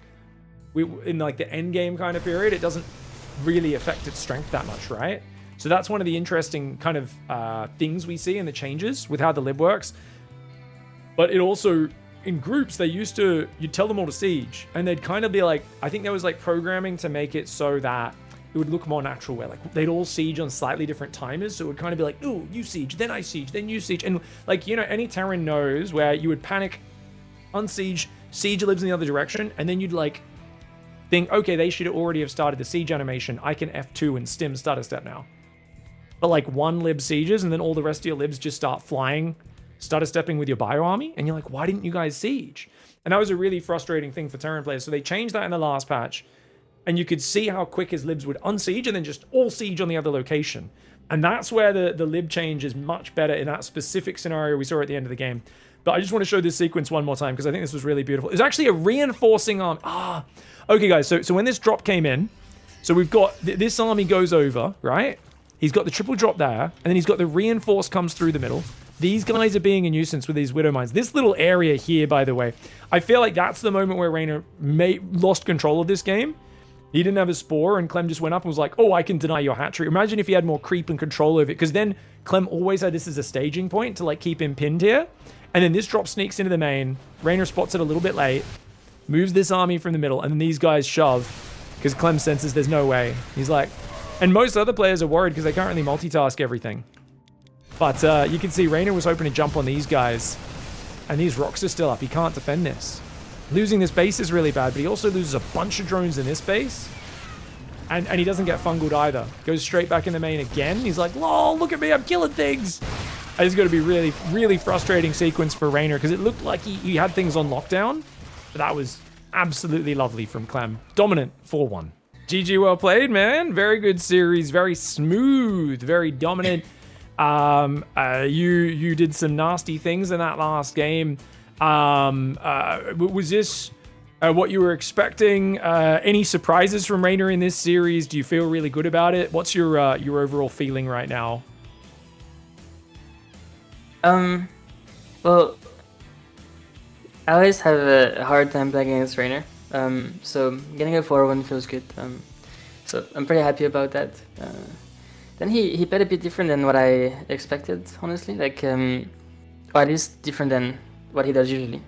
in like the end game kind of period, it doesn't really affect its strength that much, right? So that's one of the interesting kind of things we see in the changes with how the Lib works. But it also, in groups, you'd tell them all to siege. And they'd kind of be like, I think there was like programming to make it so that it would look more natural, where like they'd all siege on slightly different timers. So it would kind of be like, oh, you siege, then I siege, then you siege. And like, you know, any Terran knows where you would panic, unsiege, siege Libs in the other direction. And then you'd like think, okay, they should already have started the siege animation. I can F2 and stim stutter step now. But like one Lib sieges and then all the rest of your Libs just start flying, stutter stepping with your bio army. And you're like, why didn't you guys siege? And that was a really frustrating thing for Terran players. So they changed that in the last patch. And you could see how quick his Libs would unsiege and then just all siege on the other location. And that's where the Lib change is much better in that specific scenario we saw at the end of the game. But I just want to show this sequence one more time because I think this was really beautiful. It's actually a reinforcing arm. Okay, guys. So when this drop came in, so we've got this army goes over, right? He's got the triple drop there, and then he's got the reinforce comes through the middle. These guys are being a nuisance with these Widow Mines. This little area here, by the way, I feel like that's the moment where Reynor lost control of this game. He didn't have a Spore, and Clem just went up and was like, oh, I can deny your hatchery. Imagine if he had more creep and control over it, because then Clem always had this as a staging point to like keep him pinned here. And then this drop sneaks into the main. Reynor spots it a little bit late, moves this army from the middle, and then these guys shove, because Clem senses there's no way. He's like, and most other players are worried because they can't really multitask everything. But you can see Reynor was hoping to jump on these guys, and these rocks are still up. He can't defend this. Losing this base is really bad, but he also loses a bunch of drones in this base. And he doesn't get fungled either. Goes straight back in the main again. He's like, lol, look at me, I'm killing things. I just got to be really, really frustrating sequence for Reynor, because it looked like he had things on lockdown. But that was absolutely lovely from Clem. Dominant 4-1. GG, well played, man. Very good series. Very smooth. Very dominant. You did some nasty things in that last game. Was this what you were expecting? Any surprises from Reynor in this series? Do you feel really good about it? What's your overall feeling right now? Well, I always have a hard time playing against Reynor. So getting a 4-1 feels good. So I'm pretty happy about that. Then he played a bit different than what I expected, honestly. Like, or at least different than what he does usually.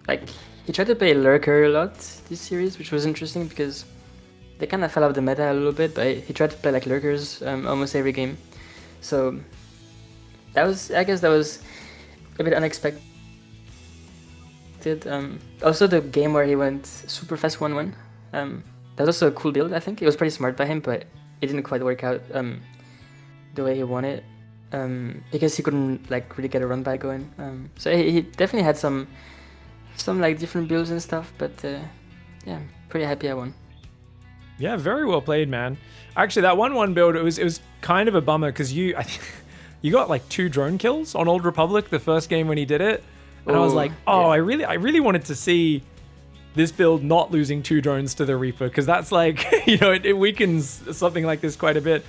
Like, he tried to play Lurker a lot this series, which was interesting because they kind of fell off the meta a little bit, but he tried to play like Lurkers almost every game. So that was, I guess that was a bit unexpected. Also the game where he went super fast 1-1, that was also a cool build, I think. It was pretty smart by him, but it didn't quite work out the way he wanted. Because he couldn't like really get a run back going. So he definitely had some like different builds and stuff, but yeah, pretty happy I won. Yeah, very well played, man. Actually, that 1-1 build, it was kind of a bummer because you got like 2 drone kills on Old Republic the first game when he did it, and I was like, oh, yeah. I really wanted to see this build not losing 2 drones to the Reaper, because that's like, you know, it weakens something like this quite a bit.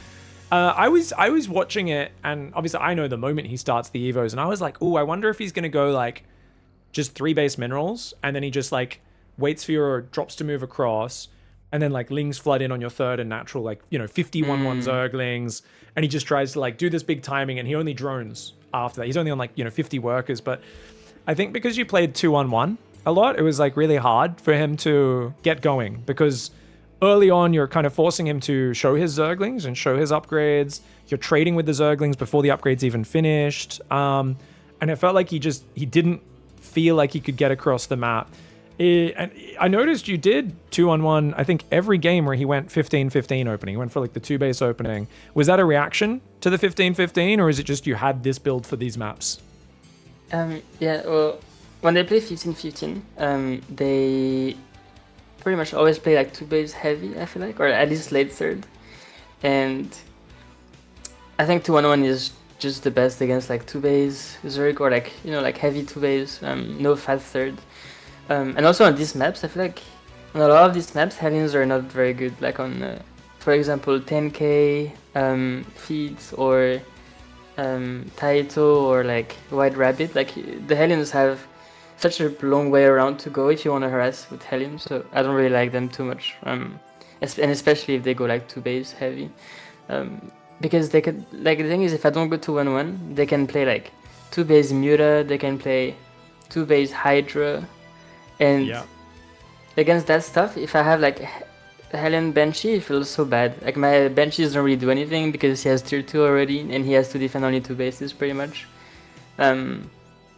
I was watching it, and obviously I know the moment he starts the Evos, and I was like, oh, I wonder if he's going to go like just 3 base minerals, and then he just like waits for your drops to move across, and then like Lings flood in on your third and natural, like, you know, 51-1 Zerglings, and he just tries to like do this big timing, and he only drones after that. He's only on like, you know, 50 workers, but I think because you played 2-on-1 a lot, it was like really hard for him to get going, because early on, you're kind of forcing him to show his Zerglings and show his upgrades. You're trading with the Zerglings before the upgrade's even finished. And it felt like he didn't feel like he could get across the map. And I noticed you did 2-on-1, I think, every game where he went 15-15 opening. He went for like the 2-base opening. Was that a reaction to the 15-15, or is it just you had this build for these maps? Yeah, well, when they play 15-15, they pretty much always play like 2-base heavy, I feel like, or at least late third. And I think 2-on-1 is just the best against like 2-base Zerg, or like, you know, like heavy 2-base, no fat third. And also on these maps, I feel like on a lot of these maps, Hellions are not very good. Like on, for example, 10k feeds, or Taito, or like White Rabbit. Like the Hellions have such a long way around to go if you want to harass with Hellions, so I don't really like them too much. And especially if they go like 2-base heavy. Because they could, like, the thing is, if I don't go 2-1-1, they can play like 2-base Muta, they can play 2-base Hydra. And yeah, against that stuff, if I have like Hellion Banshee, it feels so bad. Like my Banshee doesn't really do anything because he has tier 2 already, and he has to defend only 2 bases pretty much. And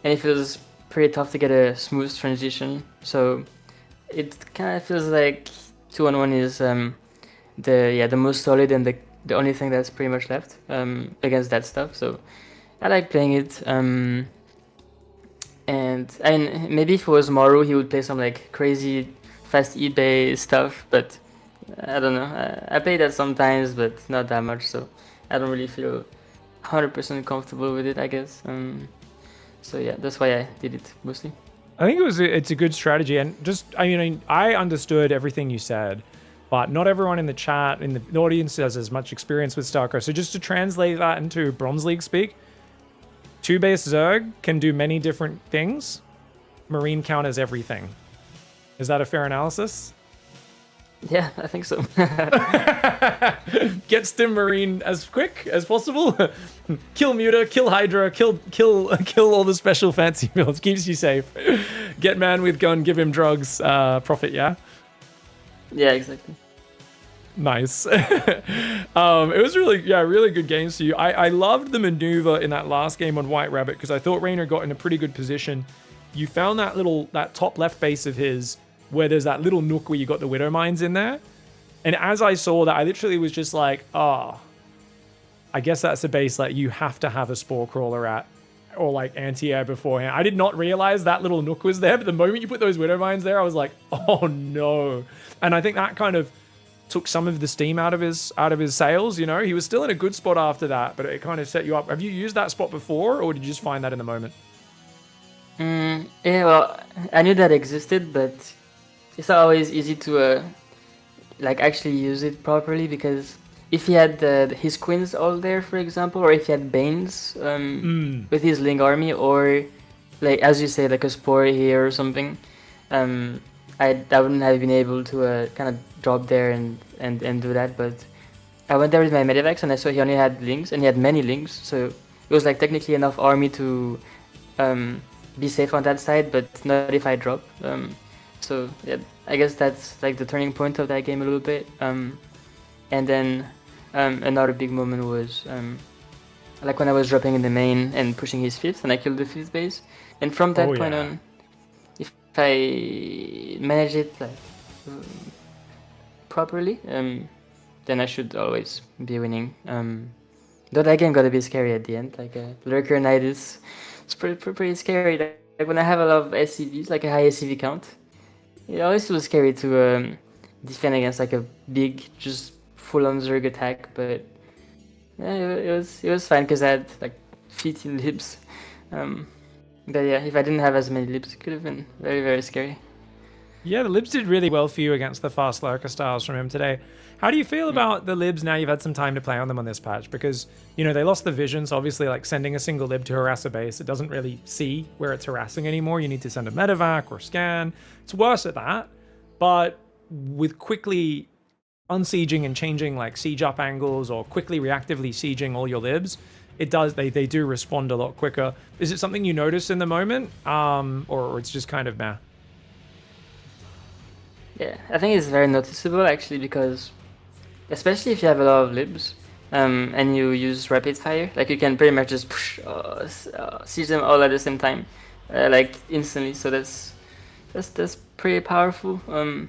it feels pretty tough to get a smooth transition. So it kind of feels like 2-on-1 is the most solid and the only thing that's pretty much left against that stuff. So I like playing it. And I mean, maybe if it was Maru, he would play some like crazy fast eBay stuff, but I don't know. I play that sometimes, but not that much, so I don't really feel 100% comfortable with it, I guess. So yeah, that's why I did it mostly. I think it's a good strategy, and just, I mean, I understood everything you said, but not everyone in the chat, in the audience, has as much experience with StarCraft. So just to translate that into Bronze League speak, 2-base Zerg can do many different things. Marine counters everything. Is that a fair analysis? Yeah, I think so. Get Stim Marine as quick as possible. Kill Muta, kill Hydra, kill all the special fancy builds. Keeps you safe. Get man with gun, give him drugs. Profit, yeah? Yeah, exactly. Nice. It was really good game. So I loved the maneuver in that last game on White Rabbit because I thought Reynor got in a pretty good position. You found that top left base of his where there's that little nook where you got the Widow Mines in there. And as I saw that, I literally was just like, I guess that's a base like you have to have a Spore Crawler at or like anti-air beforehand. I did not realize that little nook was there, but the moment you put those Widow Mines there, I was like, oh no. And I think that kind of took some of the steam out of his sails, you know? He was still in a good spot after that, but it kind of set you up. Have you used that spot before, or did you just find that in the moment? Yeah, well, I knew that existed, but it's not always easy to like actually use it properly, because if he had his queens all there, for example, or if he had Banes with his Ling army, or like as you say, like a Spore here or something, I wouldn't have been able to kind of drop there and do that. But I went there with my Medivacs and I saw he only had Lings, and he had many Lings, so it was like technically enough army to be safe on that side, but not if I drop. So yeah, I guess that's like the turning point of that game a little bit. And then another big moment was like when I was dropping in the main and pushing his 5th, and I killed the 5th base. And from that point on, if I manage it like properly, then I should always be winning. Though that game got a bit scary at the end. Like Lurker Knight is pretty scary. Like when I have a lot of SCVs, like a high SCV count, it always feels scary to defend against like a big, just full-on Zerg attack. But yeah, it was fine because I had like 15 libs. But yeah, if I didn't have as many libs, it could have been very, very scary. Yeah, the libs did really well for you against the fast lurker styles from him today. How do you feel about the libs now you've had some time to play on them on this patch? Because, you know, they lost the vision, so obviously like sending a single lib to harass a base, it doesn't really see where it's harassing anymore. You need to send a medevac or scan. It's worse at that. But with quickly unsieging and changing like siege up angles or quickly reactively sieging all your libs, it does, they do respond a lot quicker. Is it something you notice in the moment? Or it's just kind of meh? Yeah, I think it's very noticeable actually, because especially if you have a lot of libs and you use rapid fire, like you can pretty much just push siege them all at the same time, like instantly. So that's pretty powerful. I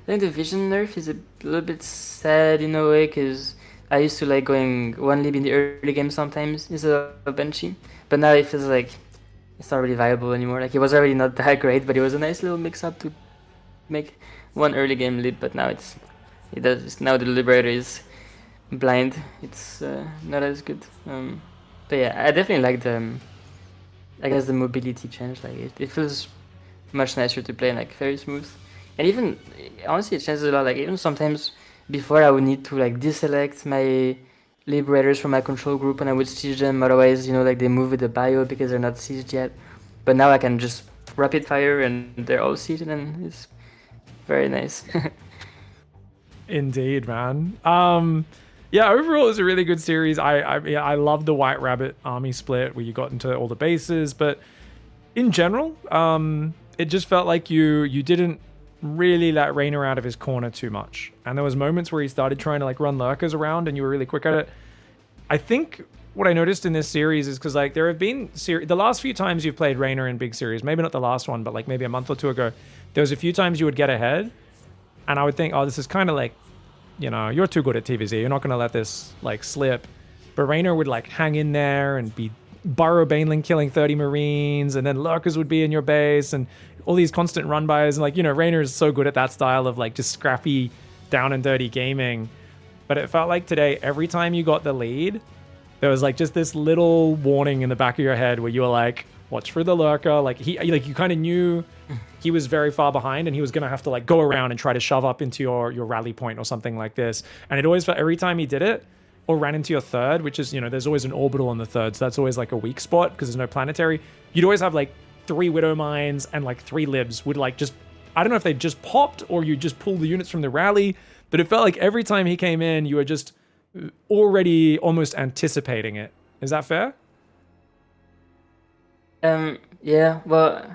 think the vision nerf is a little bit sad in a way, because I used to like going one lib in the early game sometimes instead of benching, but now it feels like it's not really viable anymore. Like it was already not that great, but it was a nice little mix up to make one early game lib, but now now the Liberator is blind. It's not as good. But yeah, I definitely like I guess the mobility change. Like it feels much nicer to play, like very smooth. And even honestly, it changes a lot. Like even sometimes before I would need to like deselect my Liberators from my control group and I would siege them. Otherwise, you know, like they move with the bio because they're not sieged yet. But now I can just rapid fire and they're all sieged, and it's very nice. Indeed, man. Yeah, overall it was a really good series. I love the White Rabbit army split where you got into all the bases, but in general, it just felt like you didn't really let Reynor out of his corner too much. And there was moments where he started trying to like run lurkers around and you were really quick at it. I think what I noticed in this series is because like there have been the last few times you've played Reynor in big series, maybe not the last one, but like maybe a month or two ago, there was a few times you would get ahead and I would think, oh, this is kind of like, you know, you're too good at TvZ. You're not going to let this like slip. But Reynor would like hang in there and be Burrow Baneling killing 30 Marines, and then lurkers would be in your base and all these constant run bys. And like, you know, Reynor is so good at that style of like just scrappy, down and dirty gaming. But it felt like today, every time you got the lead, there was like just this little warning in the back of your head where you were like, watch for the lurker. Like you kind of knew he was very far behind and he was going to have to like go around and try to shove up into your rally point or something like this. And it always felt, every time he did it, or ran into your third, which is, you know, there's always an orbital on the third, so that's always like a weak spot because there's no planetary. You'd always have like 3 Widow Mines and like 3 Libs would like just, I don't know if they just popped or you just pulled the units from the rally, but it felt like every time he came in, you were just already almost anticipating it. Is that fair? Yeah, well,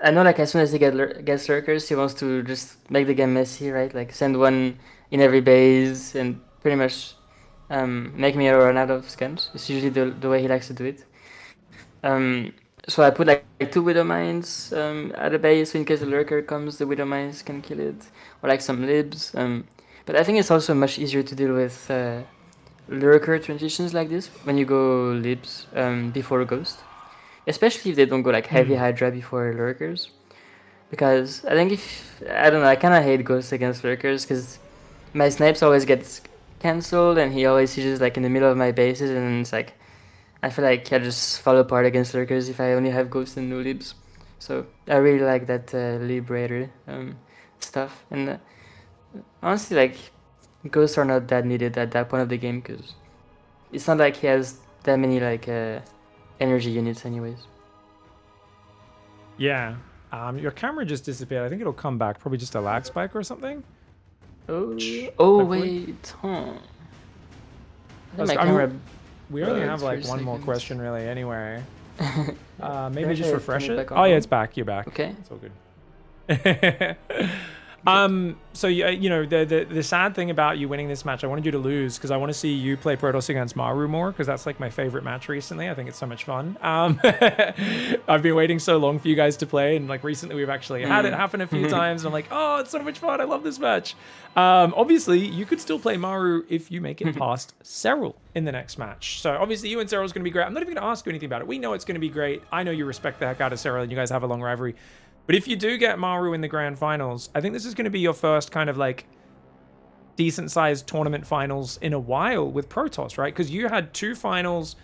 I know like as soon as he gets lurkers, he wants to just make the game messy, right? Like send one in every base and pretty much make me run out of scans. It's usually the way he likes to do it. So I put like 2 Widow Mines at a base, so in case the lurker comes, the Widow Mines can kill it, or like some libs. But I think it's also much easier to deal with lurker transitions like this when you go libs before Ghost. Especially if they don't go like heavy Hydra before lurkers. Because I think I don't know, I kind of hate Ghosts against lurkers because my snipes always gets cancelled and he always sieges like in the middle of my bases, and it's like, I feel like I just fall apart against lurkers if I only have Ghosts and no libs. So I really like that Liberator stuff. And honestly, like, Ghosts are not that needed at that point of the game because it's not like he has that many like energy units anyways. Yeah. Your camera just disappeared. I think it'll come back. Probably just a lag spike or something. Oh wait, huh. We only have like one more question really anyway. Maybe just refresh it. Oh yeah, it's back. You're back. Okay. It's all good. So you know, the sad thing about you winning this match, I wanted you to lose because I want to see you play Protoss against Maru more because that's like my favorite match recently. I think it's so much fun. I've been waiting so long for you guys to play, and like recently we've actually had it happen a few times. And I'm like, oh, it's so much fun. I love this match. Obviously, you could still play Maru if you make it past Serral in the next match. So obviously, you and Serral is going to be great. I'm not even going to ask you anything about it. We know it's going to be great. I know you respect the heck out of Serral, and you guys have a long rivalry. But if you do get Maru in the grand finals, I think this is going to be your first kind of like decent-sized tournament finals in a while with Protoss, right? Because you had 2 finals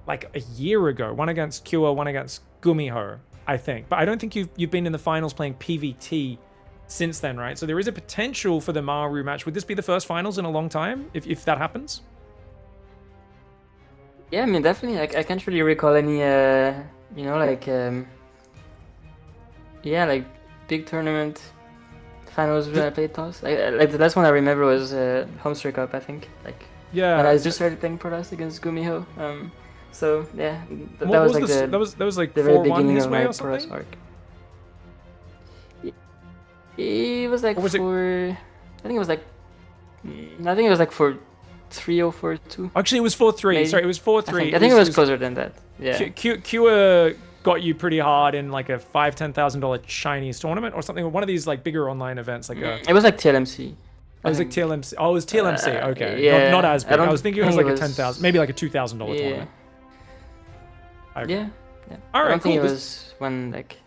like a year ago, one against Kua, one against Gumiho, I think. But I don't think you've been in the finals playing PvT since then, right? So there is a potential for the Maru match. Would this be the first finals in a long time if that happens? Yeah, I mean, definitely. I can't really recall any, you know, like, yeah, like big tournament finals when I played TOS. Like the last one I remember was Homester Cup, I think. Like, yeah, when I just started playing Protoss against Gumiho. So yeah, that was like the 4-1 his way or something. Arc. It was like I think it was like 4-3 or 4-2. Actually, it was 4-3. Sorry, it was 4-3. I think it was closer than that. Yeah. Kua got you pretty hard in like a $5,000-$10,000 Chinese tournament or something. One of these like bigger online events. Like it was like TLMC. It was like TLMC. Oh, it was TLMC. Okay, yeah, not as big. I was thinking it was like a 10,000, maybe like a $2,000 tournament. Yeah. All right, I don't think it was one like.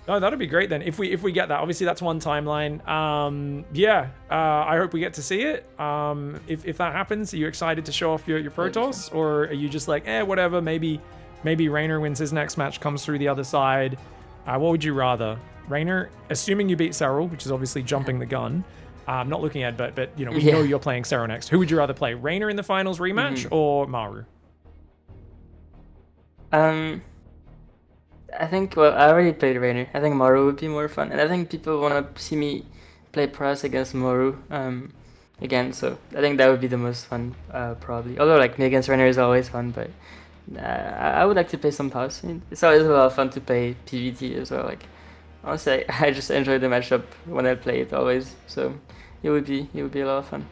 Oh, that'd be great then. If we get that, obviously that's one timeline. I hope we get to see it. If that happens, are you excited to show off your Protoss, or are you just like, whatever? Maybe Reynor wins his next match, comes through the other side. What would you rather, Reynor? Assuming you beat Serral, which is obviously jumping the gun. I'm not looking at, but you know we know you're playing Serral next. Who would you rather play, Reynor in the finals rematch or Maru? I think, well, I already played Reynor. I think Maru would be more fun. And I think people want to see me play Protoss against Maru again. So I think that would be the most fun, probably. Although, like, me against Reynor is always fun, but I would like to play some TOS. I mean, it's always a lot of fun to play PvT as well. Like, honestly, I just enjoy the matchup when I play it always. So it would be a lot of fun.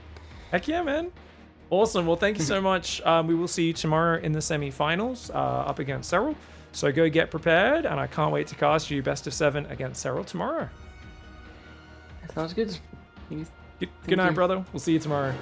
Heck yeah, man. Awesome. Well, thank you so much. We will see you tomorrow in the semi-finals up against Serral. So go get prepared, and I can't wait to cast you best of 7 against Serral tomorrow. That sounds good. Good night, brother. We'll see you tomorrow.